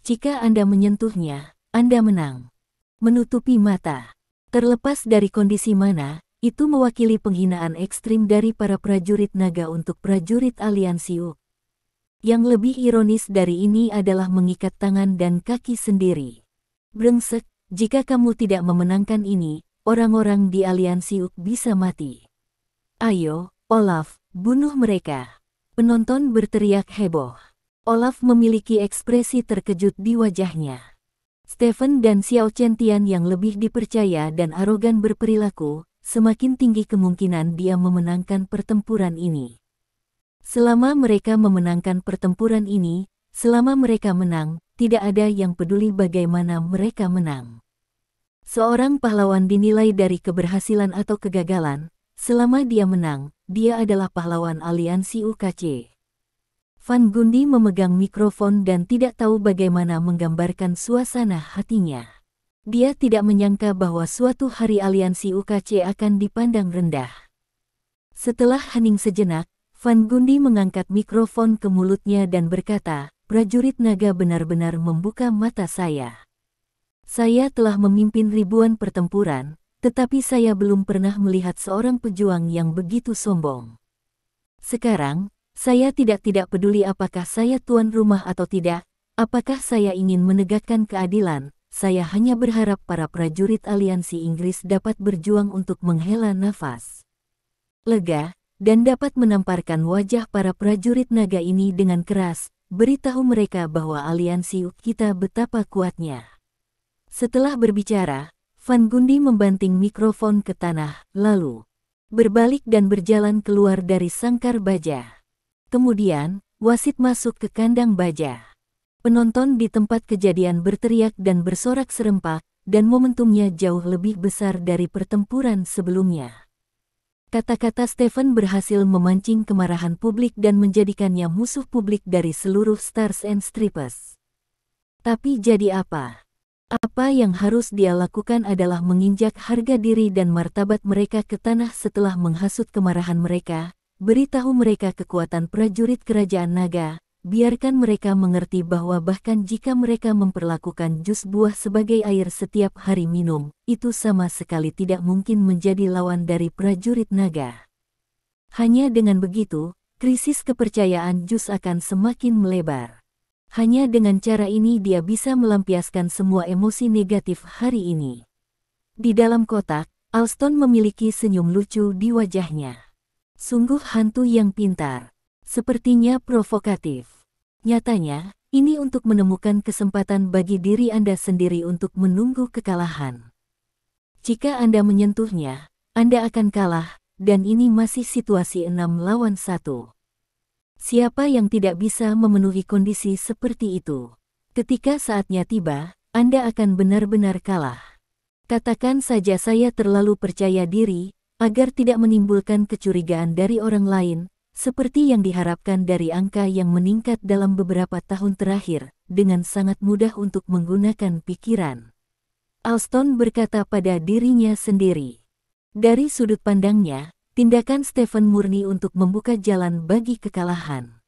Jika Anda menyentuhnya, Anda menang. Menutupi mata. Terlepas dari kondisi mana, itu mewakili penghinaan ekstrim dari para prajurit naga untuk prajurit aliansi U. Yang lebih ironis dari ini adalah mengikat tangan dan kaki sendiri. Brengsek, jika kamu tidak memenangkan ini, orang-orang di aliansi U bisa mati. Ayo, Olaf, bunuh mereka. Penonton berteriak heboh. Olaf memiliki ekspresi terkejut di wajahnya. Stephen dan Xiao Chen-Tian yang lebih dipercaya dan arogan berperilaku, semakin tinggi kemungkinan dia memenangkan pertempuran ini. Selama mereka memenangkan pertempuran ini, selama mereka menang, tidak ada yang peduli bagaimana mereka menang. Seorang pahlawan dinilai dari keberhasilan atau kegagalan. Selama dia menang, dia adalah pahlawan aliansi UKC. Van Gundy memegang mikrofon dan tidak tahu bagaimana menggambarkan suasana hatinya. Dia tidak menyangka bahwa suatu hari aliansi UKC akan dipandang rendah. Setelah hening sejenak, Van Gundy mengangkat mikrofon ke mulutnya dan berkata, "Prajurit naga benar-benar membuka mata saya. Saya telah memimpin ribuan pertempuran, tetapi saya belum pernah melihat seorang pejuang yang begitu sombong. Sekarang, saya tidak peduli apakah saya tuan rumah atau tidak, apakah saya ingin menegakkan keadilan, saya hanya berharap para prajurit aliansi Inggris dapat berjuang untuk menghela nafas lega, dan dapat menamparkan wajah para prajurit naga ini dengan keras, beritahu mereka bahwa aliansi kita betapa kuatnya." Setelah berbicara, Van Gundy membanting mikrofon ke tanah, lalu berbalik dan berjalan keluar dari sangkar baja. Kemudian, wasit masuk ke kandang baja. Penonton di tempat kejadian berteriak dan bersorak serempak, dan momentumnya jauh lebih besar dari pertempuran sebelumnya. Kata-kata Stephen berhasil memancing kemarahan publik dan menjadikannya musuh publik dari seluruh Stars and Stripes. Tapi jadi apa? Apa yang harus dia lakukan adalah menginjak harga diri dan martabat mereka ke tanah setelah menghasut kemarahan mereka, beritahu mereka kekuatan prajurit kerajaan naga, biarkan mereka mengerti bahwa bahkan jika mereka memperlakukan jus buah sebagai air setiap hari minum, itu sama sekali tidak mungkin menjadi lawan dari prajurit naga. Hanya dengan begitu, krisis kepercayaan jus akan semakin melebar. Hanya dengan cara ini dia bisa melampiaskan semua emosi negatif hari ini. Di dalam kotak, Alston memiliki senyum lucu di wajahnya. Sungguh hantu yang pintar. Sepertinya provokatif. Nyatanya, ini untuk menemukan kesempatan bagi diri Anda sendiri untuk menunggu kekalahan. Jika Anda menyentuhnya, Anda akan kalah, dan ini masih situasi 6 lawan 1. Siapa yang tidak bisa memenuhi kondisi seperti itu? Ketika saatnya tiba, Anda akan benar-benar kalah. Katakan saja saya terlalu percaya diri, agar tidak menimbulkan kecurigaan dari orang lain, seperti yang diharapkan dari angka yang meningkat dalam beberapa tahun terakhir, dengan sangat mudah untuk menggunakan pikiran. Alston berkata pada dirinya sendiri. Dari sudut pandangnya, tindakan Stephen murni untuk membuka jalan bagi kekalahan.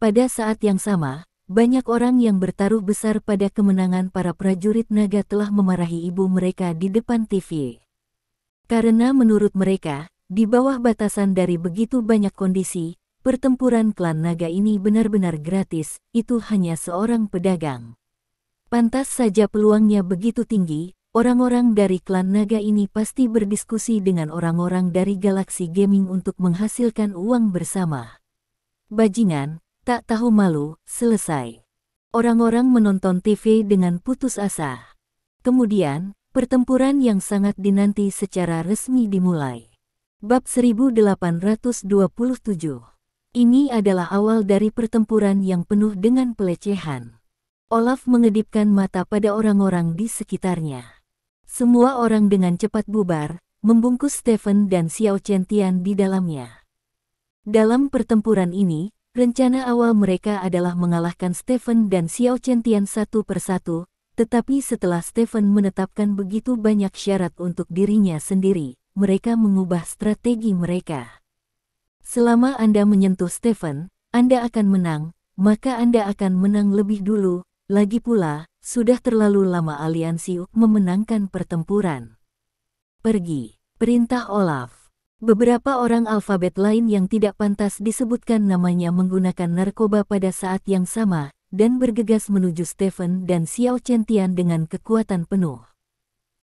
Pada saat yang sama, banyak orang yang bertaruh besar pada kemenangan para prajurit naga telah memarahi ibu mereka di depan TV. Karena menurut mereka, di bawah batasan dari begitu banyak kondisi, pertempuran klan naga ini benar-benar gratis, itu hanya seorang pedagang. Pantas saja peluangnya begitu tinggi. Orang-orang dari klan naga ini pasti berdiskusi dengan orang-orang dari galaksi gaming untuk menghasilkan uang bersama. Bajingan, tak tahu malu, selesai. Orang-orang menonton TV dengan putus asa. Kemudian, pertempuran yang sangat dinanti secara resmi dimulai. Bab 1827. Ini adalah awal dari pertempuran yang penuh dengan pelecehan. Olaf mengedipkan mata pada orang-orang di sekitarnya. Semua orang dengan cepat bubar, membungkus Stephen dan Xiao Chen-tian di dalamnya. Dalam pertempuran ini, rencana awal mereka adalah mengalahkan Stephen dan Xiao Chen-tian satu persatu, tetapi setelah Stephen menetapkan begitu banyak syarat untuk dirinya sendiri, mereka mengubah strategi mereka. Selama Anda menyentuh Stephen, Anda akan menang, maka Anda akan menang lebih dulu. Lagi pula, sudah terlalu lama aliansi Uk memenangkan pertempuran. Pergi, perintah Olaf. Beberapa orang alfabet lain yang tidak pantas disebutkan namanya menggunakan narkoba pada saat yang sama, dan bergegas menuju Stephen dan Xiao Chen-tian dengan kekuatan penuh.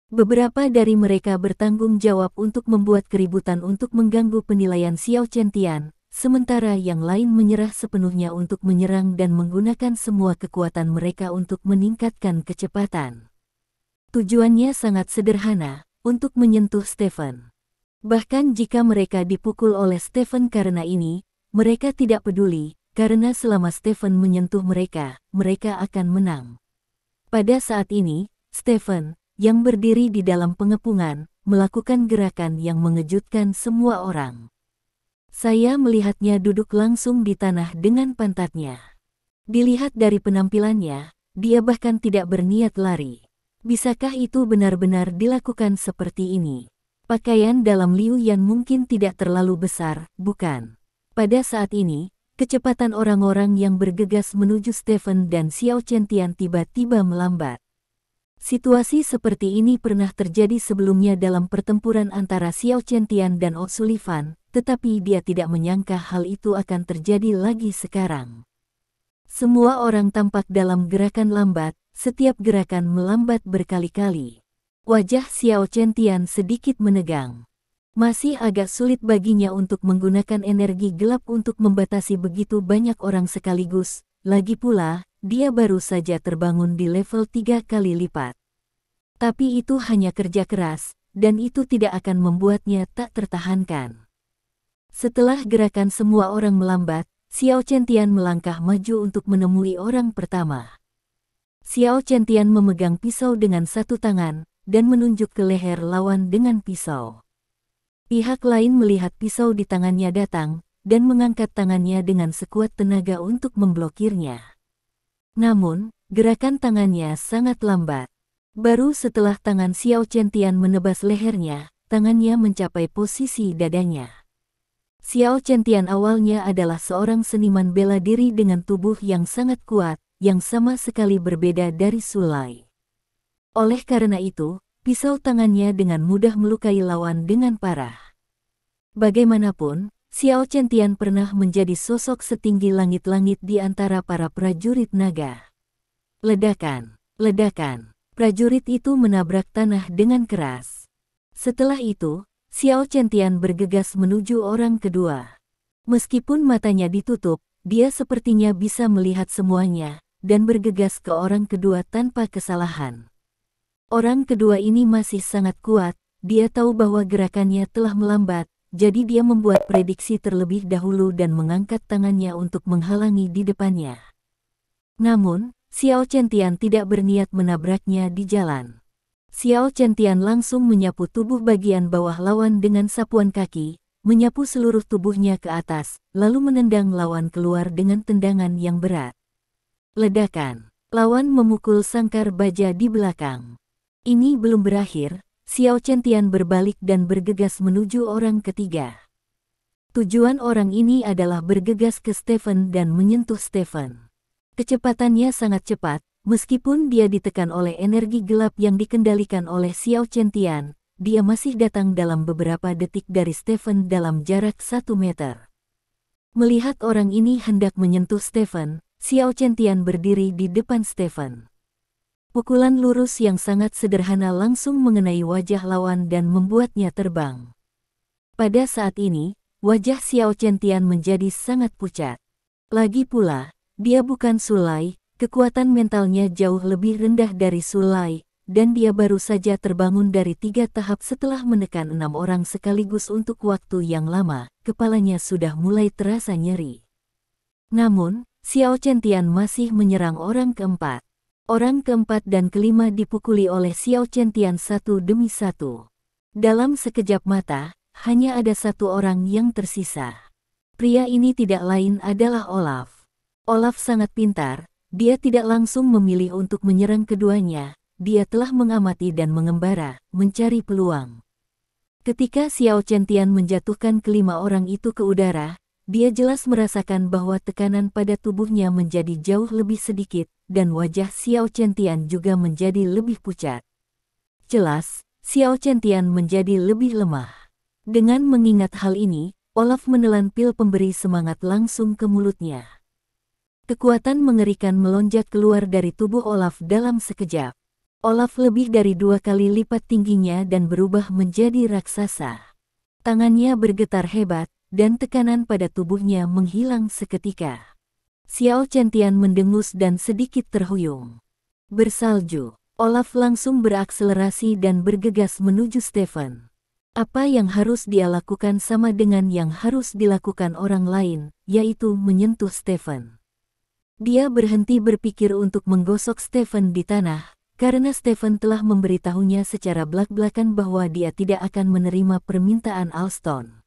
Beberapa dari mereka bertanggung jawab untuk membuat keributan untuk mengganggu penilaian Xiao Chen-tian, sementara yang lain menyerah sepenuhnya untuk menyerang dan menggunakan semua kekuatan mereka untuk meningkatkan kecepatan. Tujuannya sangat sederhana, untuk menyentuh Stephen. Bahkan jika mereka dipukul oleh Stephen karena ini, mereka tidak peduli, karena selama Stephen menyentuh mereka, mereka akan menang. Pada saat ini, Stephen, yang berdiri di dalam pengepungan, melakukan gerakan yang mengejutkan semua orang. Saya melihatnya duduk langsung di tanah dengan pantatnya. Dilihat dari penampilannya, dia bahkan tidak berniat lari. Bisakah itu benar-benar dilakukan seperti ini? Pakaian dalam Liu Yan mungkin tidak terlalu besar, bukan? Pada saat ini, kecepatan orang-orang yang bergegas menuju Stephen dan Xiao Chen-tian tiba-tiba melambat. Situasi seperti ini pernah terjadi sebelumnya dalam pertempuran antara Xiao Chen-tian dan O'Sullivan, tetapi dia tidak menyangka hal itu akan terjadi lagi sekarang. Semua orang tampak dalam gerakan lambat, setiap gerakan melambat berkali-kali. Wajah Xiao Chen-tian sedikit menegang. Masih agak sulit baginya untuk menggunakan energi gelap untuk membatasi begitu banyak orang sekaligus, lagi pula, dia baru saja terbangun di level 3 kali lipat. Tapi itu hanya kerja keras, dan itu tidak akan membuatnya tak tertahankan. Setelah gerakan semua orang melambat, Xiao Chen-tian melangkah maju untuk menemui orang pertama. Xiao Chen-tian memegang pisau dengan satu tangan, dan menunjuk ke leher lawan dengan pisau. Pihak lain melihat pisau di tangannya datang, dan mengangkat tangannya dengan sekuat tenaga untuk memblokirnya. Namun, gerakan tangannya sangat lambat. Baru setelah tangan Xiao Chen-tian menebas lehernya, tangannya mencapai posisi dadanya. Xiao Chen-tian awalnya adalah seorang seniman bela diri dengan tubuh yang sangat kuat, yang sama sekali berbeda dari Sulai. Oleh karena itu, pisau tangannya dengan mudah melukai lawan dengan parah. Bagaimanapun, Xiao Chen-tian pernah menjadi sosok setinggi langit-langit di antara para prajurit naga. Ledakan, ledakan. Prajurit itu menabrak tanah dengan keras. Setelah itu, Xiao Chen-tian bergegas menuju orang kedua. Meskipun matanya ditutup, dia sepertinya bisa melihat semuanya, dan bergegas ke orang kedua tanpa kesalahan. Orang kedua ini masih sangat kuat, dia tahu bahwa gerakannya telah melambat, jadi dia membuat prediksi terlebih dahulu dan mengangkat tangannya untuk menghalangi di depannya. Namun, Xiao Chen-tian tidak berniat menabraknya di jalan. Xiao Chen-tian langsung menyapu tubuh bagian bawah lawan dengan sapuan kaki, menyapu seluruh tubuhnya ke atas, lalu menendang lawan keluar dengan tendangan yang berat. Ledakan. Lawan memukul sangkar baja di belakang. Ini belum berakhir, Xiao Chen-tian berbalik dan bergegas menuju orang ketiga. Tujuan orang ini adalah bergegas ke Stephen dan menyentuh Stephen. Kecepatannya sangat cepat, meskipun dia ditekan oleh energi gelap yang dikendalikan oleh Xiao Chen-tian, dia masih datang dalam beberapa detik dari Stephen dalam jarak 1 meter. Melihat orang ini hendak menyentuh Stephen, Xiao Chen-tian berdiri di depan Stephen. Pukulan lurus yang sangat sederhana langsung mengenai wajah lawan dan membuatnya terbang. Pada saat ini, wajah Xiao Chen-tian menjadi sangat pucat. Lagi pula, dia bukan Sulai, kekuatan mentalnya jauh lebih rendah dari Sulai, dan dia baru saja terbangun dari 3 tahap setelah menekan 6 orang sekaligus untuk waktu yang lama, kepalanya sudah mulai terasa nyeri. Namun, Xiao Chen-tian masih menyerang orang keempat. Orang keempat dan kelima dipukuli oleh Xiao Chen-tian satu demi satu. Dalam sekejap mata, hanya ada satu orang yang tersisa. Pria ini tidak lain adalah Olaf. Olaf sangat pintar, dia tidak langsung memilih untuk menyerang keduanya, dia telah mengamati dan mengembara, mencari peluang. Ketika Xiao Qiantian menjatuhkan kelima orang itu ke udara, dia jelas merasakan bahwa tekanan pada tubuhnya menjadi jauh lebih sedikit, dan wajah Xiao Qiantian juga menjadi lebih pucat. Jelas, Xiao Qiantian menjadi lebih lemah. Dengan mengingat hal ini, Olaf menelan pil pemberi semangat langsung ke mulutnya. Kekuatan mengerikan melonjak keluar dari tubuh Olaf dalam sekejap. Olaf lebih dari 2 kali lipat tingginya dan berubah menjadi raksasa. Tangannya bergetar hebat, dan tekanan pada tubuhnya menghilang seketika. Xiao Qiantian mendengus dan sedikit terhuyung. Bersalju. Olaf langsung berakselerasi dan bergegas menuju Stefan. Apa yang harus dia lakukan sama dengan yang harus dilakukan orang lain, yaitu menyentuh Stefan. Dia berhenti berpikir untuk menggosok Stefan di tanah, karena Stefan telah memberitahunya secara belak-belakan bahwa dia tidak akan menerima permintaan Alston.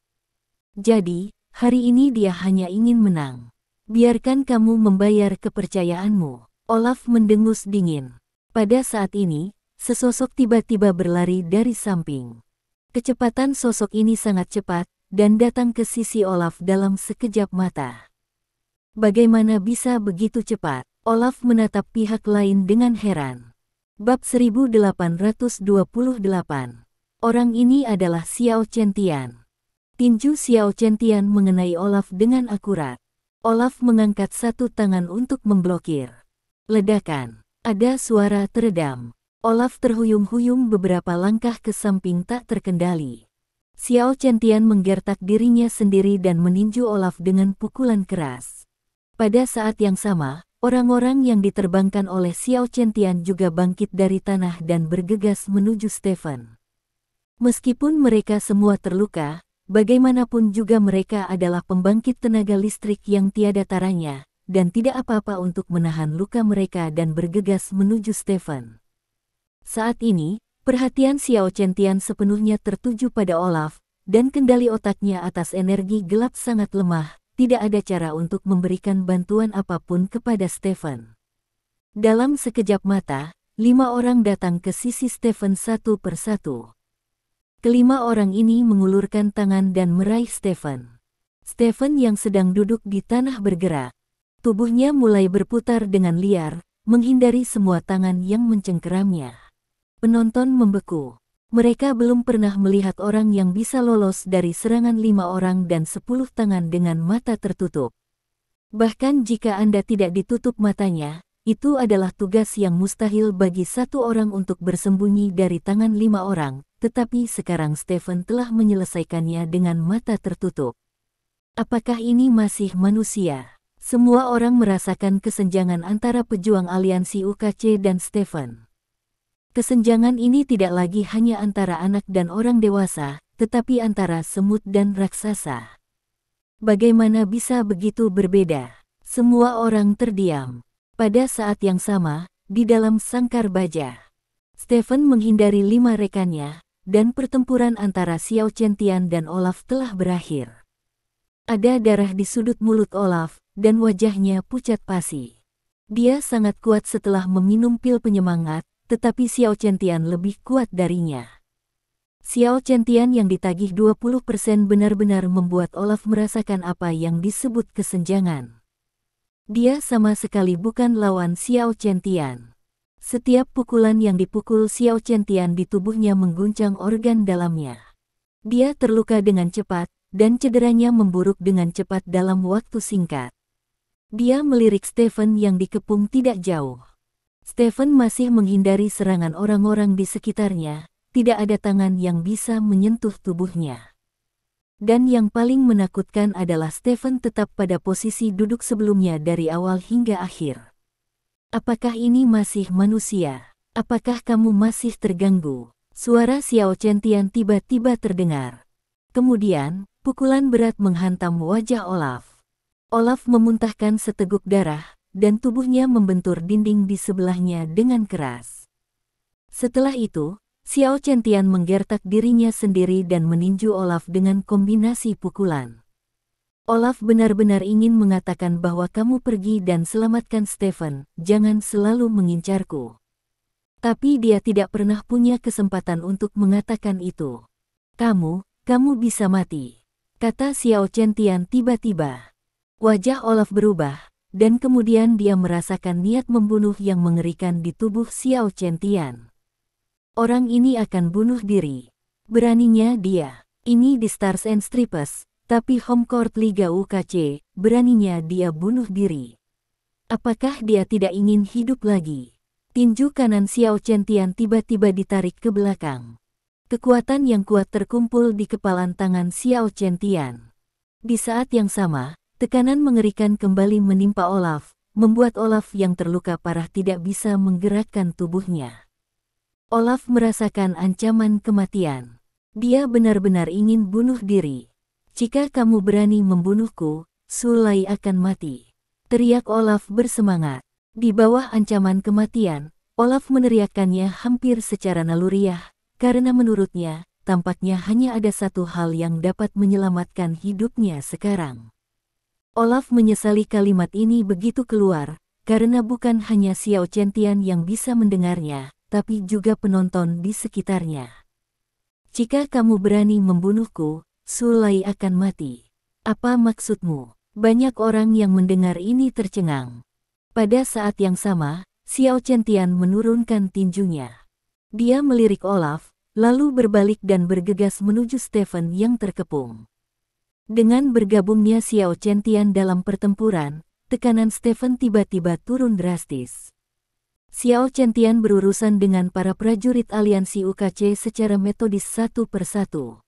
Jadi, hari ini dia hanya ingin menang. Biarkan kamu membayar kepercayaanmu. Olaf mendengus dingin. Pada saat ini, sesosok tiba-tiba berlari dari samping. Kecepatan sosok ini sangat cepat, dan datang ke sisi Olaf dalam sekejap mata. Bagaimana bisa begitu cepat? Olaf menatap pihak lain dengan heran. Bab 1828. Orang ini adalah Xiao Qiantian. Tinju Xiao Qiantian mengenai Olaf dengan akurat. Olaf mengangkat satu tangan untuk memblokir. Ledakan. Ada suara teredam. Olaf terhuyung-huyung beberapa langkah ke samping tak terkendali. Xiao Qiantian menggertak dirinya sendiri dan meninju Olaf dengan pukulan keras. Pada saat yang sama, orang-orang yang diterbangkan oleh Xiao Qiantian juga bangkit dari tanah dan bergegas menuju Stefan. Meskipun mereka semua terluka, bagaimanapun juga mereka adalah pembangkit tenaga listrik yang tiada taranya, dan tidak apa-apa untuk menahan luka mereka dan bergegas menuju Stefan. Saat ini, perhatian Xiao Qiantian sepenuhnya tertuju pada Olaf, dan kendali otaknya atas energi gelap sangat lemah, tidak ada cara untuk memberikan bantuan apapun kepada Stefan. Dalam sekejap mata, 5 orang datang ke sisi Stefan satu persatu. Kelima orang ini mengulurkan tangan dan meraih Stefan. Stefan yang sedang duduk di tanah bergerak. Tubuhnya mulai berputar dengan liar, menghindari semua tangan yang mencengkeramnya. Penonton membeku. Mereka belum pernah melihat orang yang bisa lolos dari serangan 5 orang dan 10 tangan dengan mata tertutup. Bahkan jika Anda tidak ditutup matanya, itu adalah tugas yang mustahil bagi satu orang untuk bersembunyi dari tangan 5 orang, tetapi sekarang Stefan telah menyelesaikannya dengan mata tertutup. Apakah ini masih manusia? Semua orang merasakan kesenjangan antara pejuang aliansi UKC dan Stefan. Kesenjangan ini tidak lagi hanya antara anak dan orang dewasa, tetapi antara semut dan raksasa. Bagaimana bisa begitu berbeda? Semua orang terdiam. Pada saat yang sama, di dalam sangkar baja, Stefan menghindari 5 rekannya, dan pertempuran antara Xiao Qiantian dan Olaf telah berakhir. Ada darah di sudut mulut Olaf, dan wajahnya pucat pasi. Dia sangat kuat setelah meminum pil penyemangat, tetapi Xiao Qiantian lebih kuat darinya. Xiao Qiantian yang ditagih 20% benar-benar membuat Olaf merasakan apa yang disebut kesenjangan. Dia sama sekali bukan lawan Xiao Qiantian. Setiap pukulan yang dipukul Xiao Qiantian di tubuhnya mengguncang organ dalamnya. Dia terluka dengan cepat, dan cederanya memburuk dengan cepat dalam waktu singkat. Dia melirik Stefan yang dikepung tidak jauh. Stefan masih menghindari serangan orang-orang di sekitarnya, tidak ada tangan yang bisa menyentuh tubuhnya. Dan yang paling menakutkan adalah Stefan tetap pada posisi duduk sebelumnya dari awal hingga akhir. Apakah ini masih manusia? Apakah kamu masih terganggu? Suara Xiao Qiantian tiba-tiba terdengar. Kemudian, pukulan berat menghantam wajah Olaf. Olaf memuntahkan seteguk darah, dan tubuhnya membentur dinding di sebelahnya dengan keras. Setelah itu, Xiao Chentian menggertak dirinya sendiri dan meninju Olaf dengan kombinasi pukulan. Olaf benar-benar ingin mengatakan bahwa kamu pergi dan selamatkan Stephen, jangan selalu mengincarku. Tapi dia tidak pernah punya kesempatan untuk mengatakan itu. Kamu bisa mati, kata Xiao Chentian tiba-tiba. Wajah Olaf berubah, dan kemudian dia merasakan niat membunuh yang mengerikan di tubuh Xiao Chentian. Orang ini akan bunuh diri. Beraninya dia. Ini di Stars and Stripes, tapi home court Liga UKC, beraninya dia bunuh diri. Apakah dia tidak ingin hidup lagi? Tinju kanan Xiao Chentian tiba-tiba ditarik ke belakang. Kekuatan yang kuat terkumpul di kepalan tangan Xiao Chentian. Di saat yang sama, tekanan mengerikan kembali menimpa Olaf, membuat Olaf yang terluka parah tidak bisa menggerakkan tubuhnya. Olaf merasakan ancaman kematian. Dia benar-benar ingin bunuh diri. Jika kamu berani membunuhku, Sulai akan mati, teriak Olaf bersemangat. Di bawah ancaman kematian, Olaf meneriakkannya hampir secara naluriah, karena menurutnya, tampaknya hanya ada satu hal yang dapat menyelamatkan hidupnya sekarang. Olaf menyesali kalimat ini begitu keluar, karena bukan hanya Xiao Chentian yang bisa mendengarnya, tapi juga penonton di sekitarnya. Jika kamu berani membunuhku, Sulai akan mati. Apa maksudmu? Banyak orang yang mendengar ini tercengang. Pada saat yang sama, Xiao Chentian menurunkan tinjunya. Dia melirik Olaf, lalu berbalik dan bergegas menuju Stephen yang terkepung. Dengan bergabungnya Xiao Chentian dalam pertempuran, tekanan Stephen tiba-tiba turun drastis. Xiao Chentian berurusan dengan para prajurit aliansi UKC secara metodis satu persatu.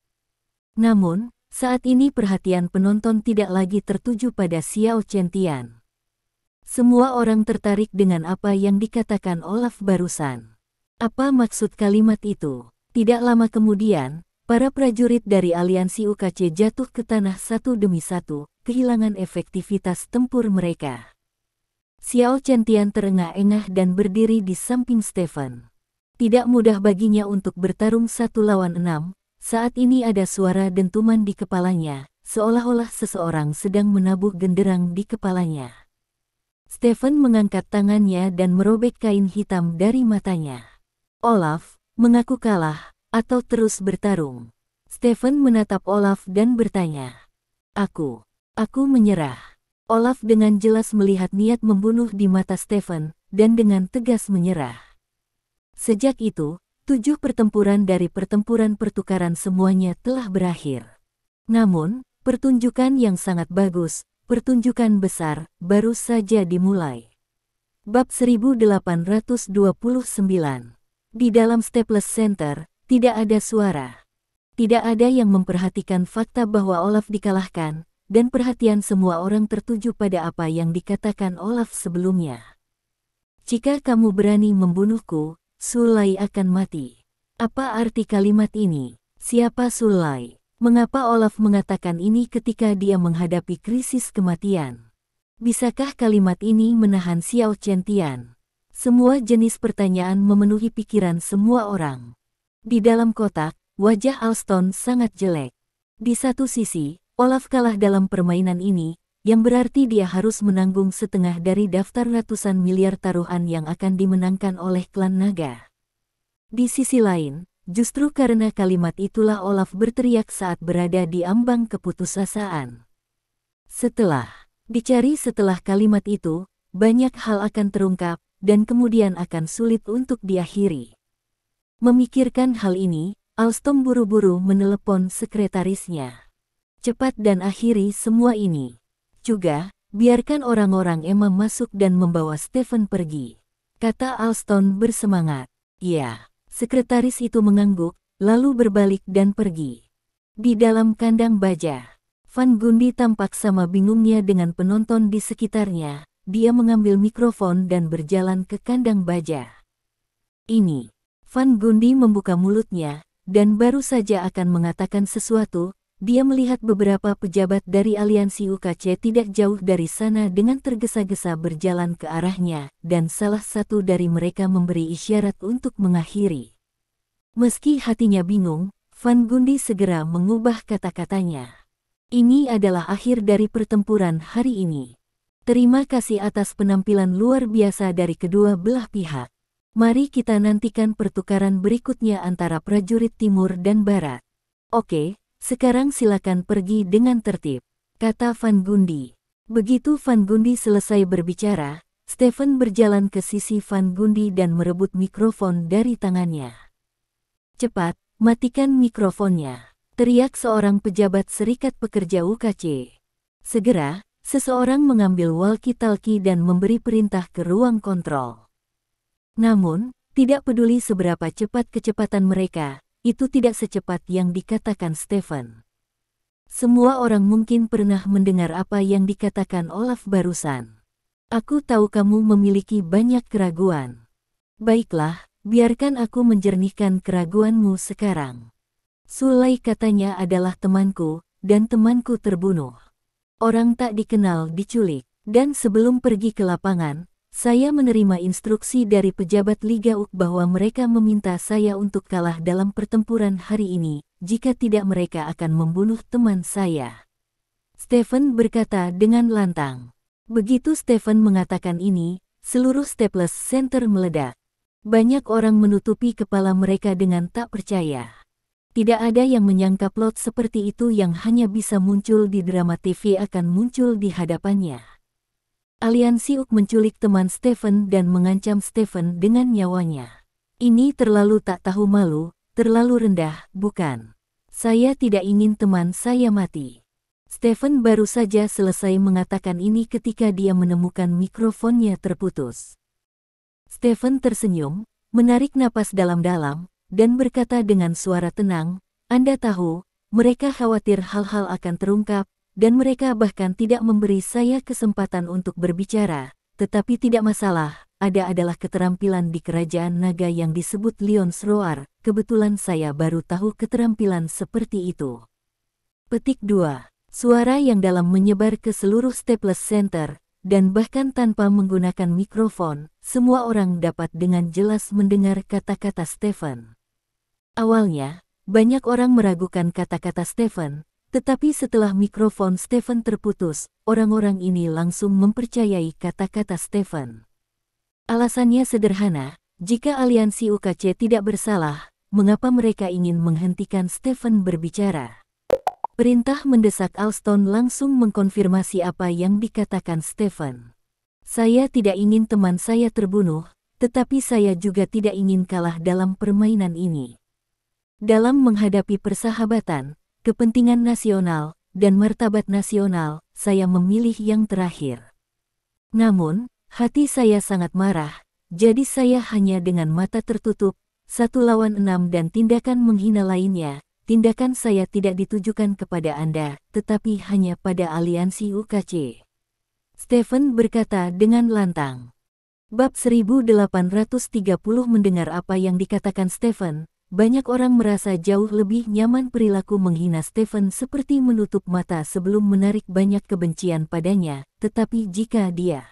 Namun, saat ini perhatian penonton tidak lagi tertuju pada Xiao Chentian. Semua orang tertarik dengan apa yang dikatakan Olaf barusan. Apa maksud kalimat itu? Tidak lama kemudian, para prajurit dari aliansi UKC jatuh ke tanah satu demi satu, kehilangan efektivitas tempur mereka. Xiao Chentian terengah-engah dan berdiri di samping Stephen. Tidak mudah baginya untuk bertarung 1 lawan 6, saat ini ada suara dentuman di kepalanya, seolah-olah seseorang sedang menabuh genderang di kepalanya. Stephen mengangkat tangannya dan merobek kain hitam dari matanya. Olaf, mengaku kalah, atau terus bertarung? Stephen menatap Olaf dan bertanya. Aku menyerah. Olaf dengan jelas melihat niat membunuh di mata Stephen, dan dengan tegas menyerah. Sejak itu, 7 pertempuran dari pertempuran pertukaran semuanya telah berakhir. Namun, pertunjukan yang sangat bagus, pertunjukan besar, baru saja dimulai. Bab 1829. Di dalam Staples Center, tidak ada suara. Tidak ada yang memperhatikan fakta bahwa Olaf dikalahkan, dan perhatian semua orang tertuju pada apa yang dikatakan Olaf sebelumnya. Jika kamu berani membunuhku, Sulai akan mati. Apa arti kalimat ini? Siapa Sulai? Mengapa Olaf mengatakan ini ketika dia menghadapi krisis kematian? Bisakah kalimat ini menahan Xiao Chentian? Semua jenis pertanyaan memenuhi pikiran semua orang. Di dalam kotak, wajah Alston sangat jelek. Di satu sisi, Olaf kalah dalam permainan ini, yang berarti dia harus menanggung setengah dari daftar ratusan miliar taruhan yang akan dimenangkan oleh klan naga. Di sisi lain, justru karena kalimat itulah Olaf berteriak saat berada di ambang keputusasaan. Setelah kalimat itu, banyak hal akan terungkap, dan kemudian akan sulit untuk diakhiri. Memikirkan hal ini, Alstom buru-buru menelepon sekretarisnya. Cepat dan akhiri semua ini. Juga, biarkan orang-orang Emma masuk dan membawa Stephen pergi, kata Alston bersemangat. Ya, sekretaris itu mengangguk, lalu berbalik dan pergi. Di dalam kandang baja, Van Gundy tampak sama bingungnya dengan penonton di sekitarnya. Dia mengambil mikrofon dan berjalan ke kandang baja. Ini, Van Gundy membuka mulutnya, dan baru saja akan mengatakan sesuatu, dia melihat beberapa pejabat dari aliansi UKC tidak jauh dari sana dengan tergesa-gesa berjalan ke arahnya, dan salah satu dari mereka memberi isyarat untuk mengakhiri. Meski hatinya bingung, Van Gundy segera mengubah kata-katanya. Ini adalah akhir dari pertempuran hari ini. Terima kasih atas penampilan luar biasa dari kedua belah pihak. Mari kita nantikan pertukaran berikutnya antara prajurit timur dan barat. Oke, sekarang silakan pergi dengan tertib, kata Van Gundy. Begitu Van Gundy selesai berbicara, Stephen berjalan ke sisi Van Gundy dan merebut mikrofon dari tangannya. Cepat, matikan mikrofonnya, teriak seorang pejabat Serikat Pekerja UKC. Segera, seseorang mengambil walkie-talkie dan memberi perintah ke ruang kontrol. Namun, tidak peduli seberapa cepat kecepatan mereka, itu tidak secepat yang dikatakan Stephen. Semua orang mungkin pernah mendengar apa yang dikatakan Olaf barusan. Aku tahu kamu memiliki banyak keraguan. Baiklah, biarkan aku menjernihkan keraguanmu sekarang. Sulai katanya adalah temanku, dan temanku terbunuh. Orang tak dikenal diculik, dan sebelum pergi ke lapangan, saya menerima instruksi dari pejabat Liga UK bahwa mereka meminta saya untuk kalah dalam pertempuran hari ini, jika tidak mereka akan membunuh teman saya. Stephen berkata dengan lantang. Begitu Stephen mengatakan ini, seluruh Staples Center meledak. Banyak orang menutupi kepala mereka dengan tak percaya. Tidak ada yang menyangka plot seperti itu yang hanya bisa muncul di drama TV akan muncul di hadapannya. Aliansi UK menculik teman Stephen dan mengancam Stephen dengan nyawanya. Ini terlalu tak tahu malu, terlalu rendah, bukan? Saya tidak ingin teman saya mati. Stephen baru saja selesai mengatakan ini ketika dia menemukan mikrofonnya terputus. Stephen tersenyum, menarik napas dalam-dalam, dan berkata dengan suara tenang, Anda tahu, mereka khawatir hal-hal akan terungkap, dan mereka bahkan tidak memberi saya kesempatan untuk berbicara, tetapi tidak masalah, ada adalah keterampilan di kerajaan naga yang disebut Lyon's Roar, kebetulan saya baru tahu keterampilan seperti itu. Petik 2. Suara yang dalam menyebar ke seluruh Staples Center, dan bahkan tanpa menggunakan mikrofon, semua orang dapat dengan jelas mendengar kata-kata Stephen. Awalnya, banyak orang meragukan kata-kata Stephen, tetapi setelah mikrofon Stephen terputus, orang-orang ini langsung mempercayai kata-kata Stephen. Alasannya sederhana, jika aliansi UKC tidak bersalah, mengapa mereka ingin menghentikan Stephen berbicara? Perintah mendesak Alston langsung mengkonfirmasi apa yang dikatakan Stephen. Saya tidak ingin teman saya terbunuh, tetapi saya juga tidak ingin kalah dalam permainan ini. Dalam menghadapi persahabatan, kepentingan nasional, dan martabat nasional, saya memilih yang terakhir. Namun, hati saya sangat marah, jadi saya hanya dengan mata tertutup, 1 lawan 6 dan tindakan menghina lainnya. Tindakan saya tidak ditujukan kepada Anda, tetapi hanya pada aliansi UKC. Stephen berkata dengan lantang. Bab 1830 mendengar apa yang dikatakan Stephen, banyak orang merasa jauh lebih nyaman perilaku menghina Stephen seperti menutup mata sebelum menarik banyak kebencian padanya, tetapi jika dia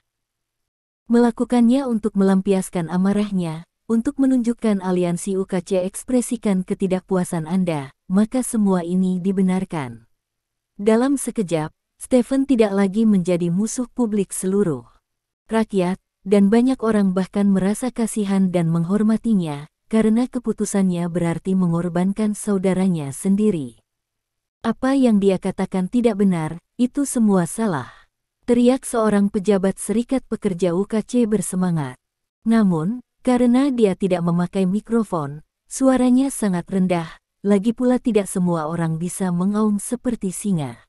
melakukannya untuk melampiaskan amarahnya, untuk menunjukkan aliansi UKC ekspresikan ketidakpuasan Anda, maka semua ini dibenarkan. Dalam sekejap, Stephen tidak lagi menjadi musuh publik seluruh rakyat, dan banyak orang bahkan merasa kasihan dan menghormatinya, karena keputusannya berarti mengorbankan saudaranya sendiri. Apa yang dia katakan tidak benar, itu semua salah. Teriak seorang pejabat Serikat Pekerja UKC bersemangat. Namun, karena dia tidak memakai mikrofon, suaranya sangat rendah, lagi pula tidak semua orang bisa mengaum seperti singa.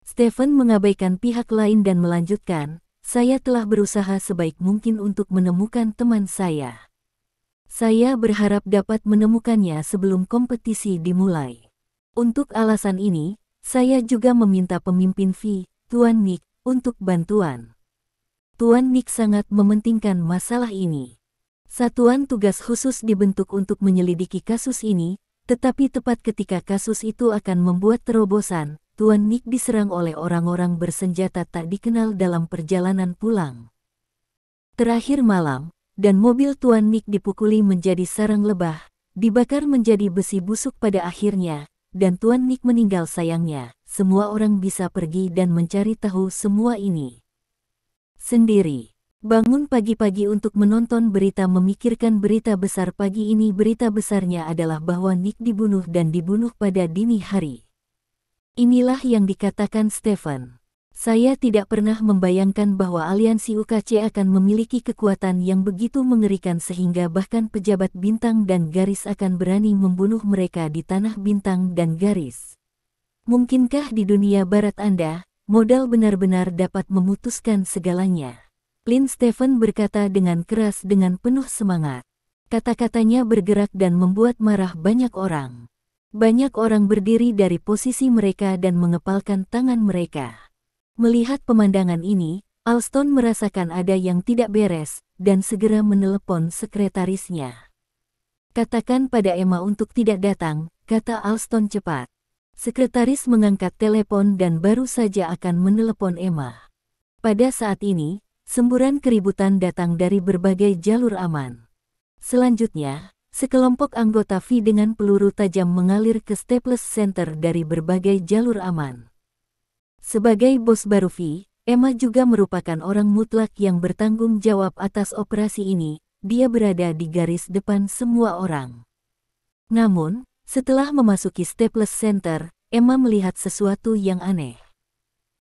Stephen mengabaikan pihak lain dan melanjutkan, saya telah berusaha sebaik mungkin untuk menemukan teman saya. Saya berharap dapat menemukannya sebelum kompetisi dimulai. Untuk alasan ini, saya juga meminta pemimpin V, Tuan Nick, untuk bantuan. Tuan Nick sangat mementingkan masalah ini. Satuan tugas khusus dibentuk untuk menyelidiki kasus ini, tetapi tepat ketika kasus itu akan membuat terobosan, Tuan Nick diserang oleh orang-orang bersenjata tak dikenal dalam perjalanan pulang. Terakhir malam, dan mobil Tuan Nick dipukuli menjadi sarang lebah, dibakar menjadi besi busuk pada akhirnya, dan Tuan Nick meninggal sayangnya. Semua orang bisa pergi dan mencari tahu semua ini sendiri. Bangun pagi-pagi untuk menonton berita, memikirkan berita besar pagi ini. Berita besarnya adalah bahwa Nick dibunuh dan dibunuh pada dini hari. Inilah yang dikatakan Stephen. Saya tidak pernah membayangkan bahwa aliansi UKC akan memiliki kekuatan yang begitu mengerikan sehingga bahkan pejabat bintang dan garis akan berani membunuh mereka di tanah bintang dan garis. Mungkinkah di dunia barat Anda, modal benar-benar dapat memutuskan segalanya? Lin Stephen berkata dengan keras dengan penuh semangat. Kata-katanya bergerak dan membuat marah banyak orang. Banyak orang berdiri dari posisi mereka dan mengepalkan tangan mereka. Melihat pemandangan ini, Alston merasakan ada yang tidak beres, dan segera menelepon sekretarisnya. Katakan pada Emma untuk tidak datang, kata Alston cepat. Sekretaris mengangkat telepon dan baru saja akan menelepon Emma. Pada saat ini, semburan keributan datang dari berbagai jalur aman. Selanjutnya, sekelompok anggota V dengan peluru tajam mengalir ke Staples Center dari berbagai jalur aman. Sebagai bos baru V, Emma juga merupakan orang mutlak yang bertanggung jawab atas operasi ini. Dia berada di garis depan semua orang. Namun, setelah memasuki Staples Center, Emma melihat sesuatu yang aneh.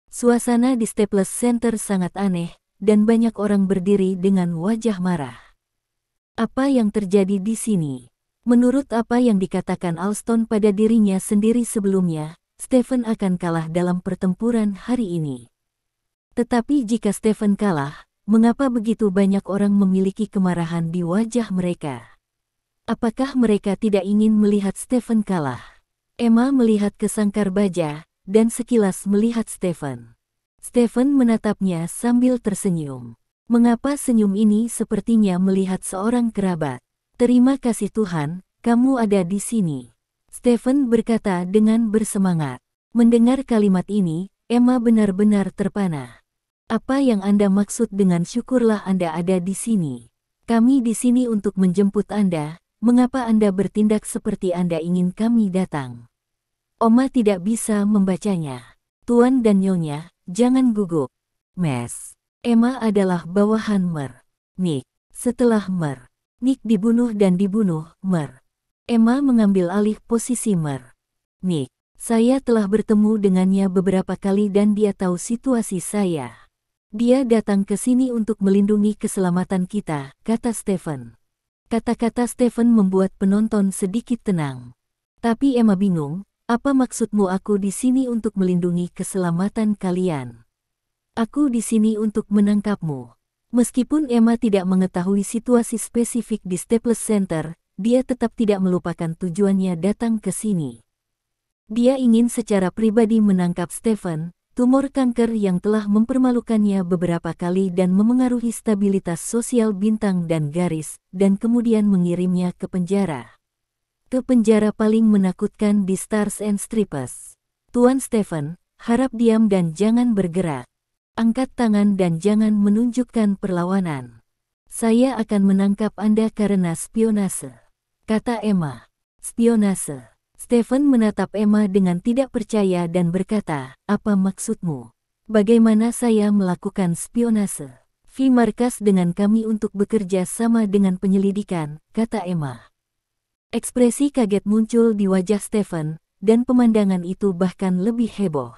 Suasana di Staples Center sangat aneh, dan banyak orang berdiri dengan wajah marah. Apa yang terjadi di sini? Menurut apa yang dikatakan Alston pada dirinya sendiri sebelumnya, Stephen akan kalah dalam pertempuran hari ini. Tetapi jika Stephen kalah, mengapa begitu banyak orang memiliki kemarahan di wajah mereka? Apakah mereka tidak ingin melihat Stephen kalah? Emma melihat ke sangkar baja, dan sekilas melihat Stephen. Stephen menatapnya sambil tersenyum. Mengapa senyum ini sepertinya melihat seorang kerabat? Terima kasih Tuhan, kamu ada di sini. Stephen berkata dengan bersemangat. Mendengar kalimat ini, Emma benar-benar terpana. Apa yang Anda maksud dengan syukurlah Anda ada di sini? Kami di sini untuk menjemput Anda. Mengapa Anda bertindak seperti Anda ingin kami datang? Oma tidak bisa membacanya. Tuan dan Nyonya, jangan gugup. Mes. Emma adalah bawahan Mer. Nick. Setelah Mer. Nick dibunuh dan dibunuh, Mer. Emma mengambil alih posisi Mer. Nick. Saya telah bertemu dengannya beberapa kali dan dia tahu situasi saya. Dia datang ke sini untuk melindungi keselamatan kita, kata Stephen. Kata-kata Stephen membuat penonton sedikit tenang. Tapi Emma bingung, apa maksudmu aku di sini untuk melindungi keselamatan kalian? Aku di sini untuk menangkapmu. Meskipun Emma tidak mengetahui situasi spesifik di Staples Center, dia tetap tidak melupakan tujuannya datang ke sini. Dia ingin secara pribadi menangkap Stephen, tumor kanker yang telah mempermalukannya beberapa kali dan memengaruhi stabilitas sosial bintang dan garis, dan kemudian mengirimnya ke penjara. Ke penjara paling menakutkan di Stars and Stripes. Tuan Stephen, harap diam dan jangan bergerak. Angkat tangan dan jangan menunjukkan perlawanan. Saya akan menangkap Anda karena spionase, kata Emma. Spionase. Stephen menatap Emma dengan tidak percaya dan berkata, apa maksudmu? Bagaimana saya melakukan spionase? V markas dengan kami untuk bekerja sama dengan penyelidikan, kata Emma. Ekspresi kaget muncul di wajah Stephen, dan pemandangan itu bahkan lebih heboh.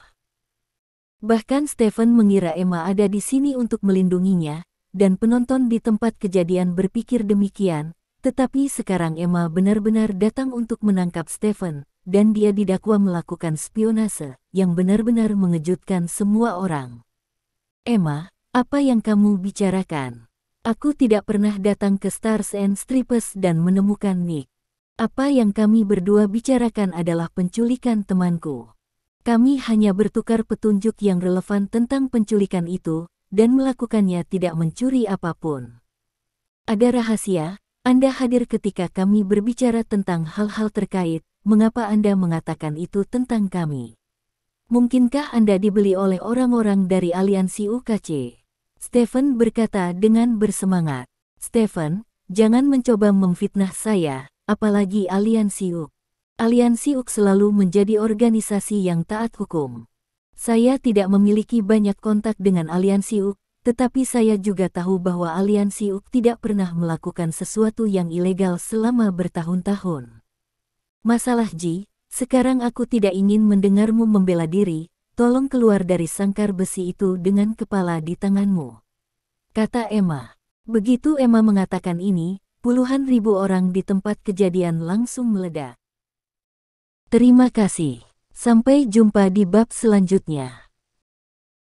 Bahkan Stephen mengira Emma ada di sini untuk melindunginya, dan penonton di tempat kejadian berpikir demikian. Tetapi sekarang Emma benar-benar datang untuk menangkap Stephen, dan dia didakwa melakukan spionase, yang benar-benar mengejutkan semua orang. Emma, apa yang kamu bicarakan? Aku tidak pernah datang ke Stars and Stripes dan menemukan Nick. Apa yang kami berdua bicarakan adalah penculikan temanku. Kami hanya bertukar petunjuk yang relevan tentang penculikan itu, dan melakukannya tidak mencuri apapun. Ada rahasia? Anda hadir ketika kami berbicara tentang hal-hal terkait, mengapa Anda mengatakan itu tentang kami? Mungkinkah Anda dibeli oleh orang-orang dari aliansi UKC? Stephen berkata dengan bersemangat. Stephen, jangan mencoba memfitnah saya, apalagi Aliansi UK. Aliansi UK selalu menjadi organisasi yang taat hukum. Saya tidak memiliki banyak kontak dengan Aliansi UK, tetapi saya juga tahu bahwa Aliansi UK tidak pernah melakukan sesuatu yang ilegal selama bertahun-tahun. Masalah Ji, sekarang aku tidak ingin mendengarmu membela diri, tolong keluar dari sangkar besi itu dengan kepala di tanganmu, kata Emma. Begitu Emma mengatakan ini, puluhan ribu orang di tempat kejadian langsung meledak. Terima kasih. Sampai jumpa di bab selanjutnya.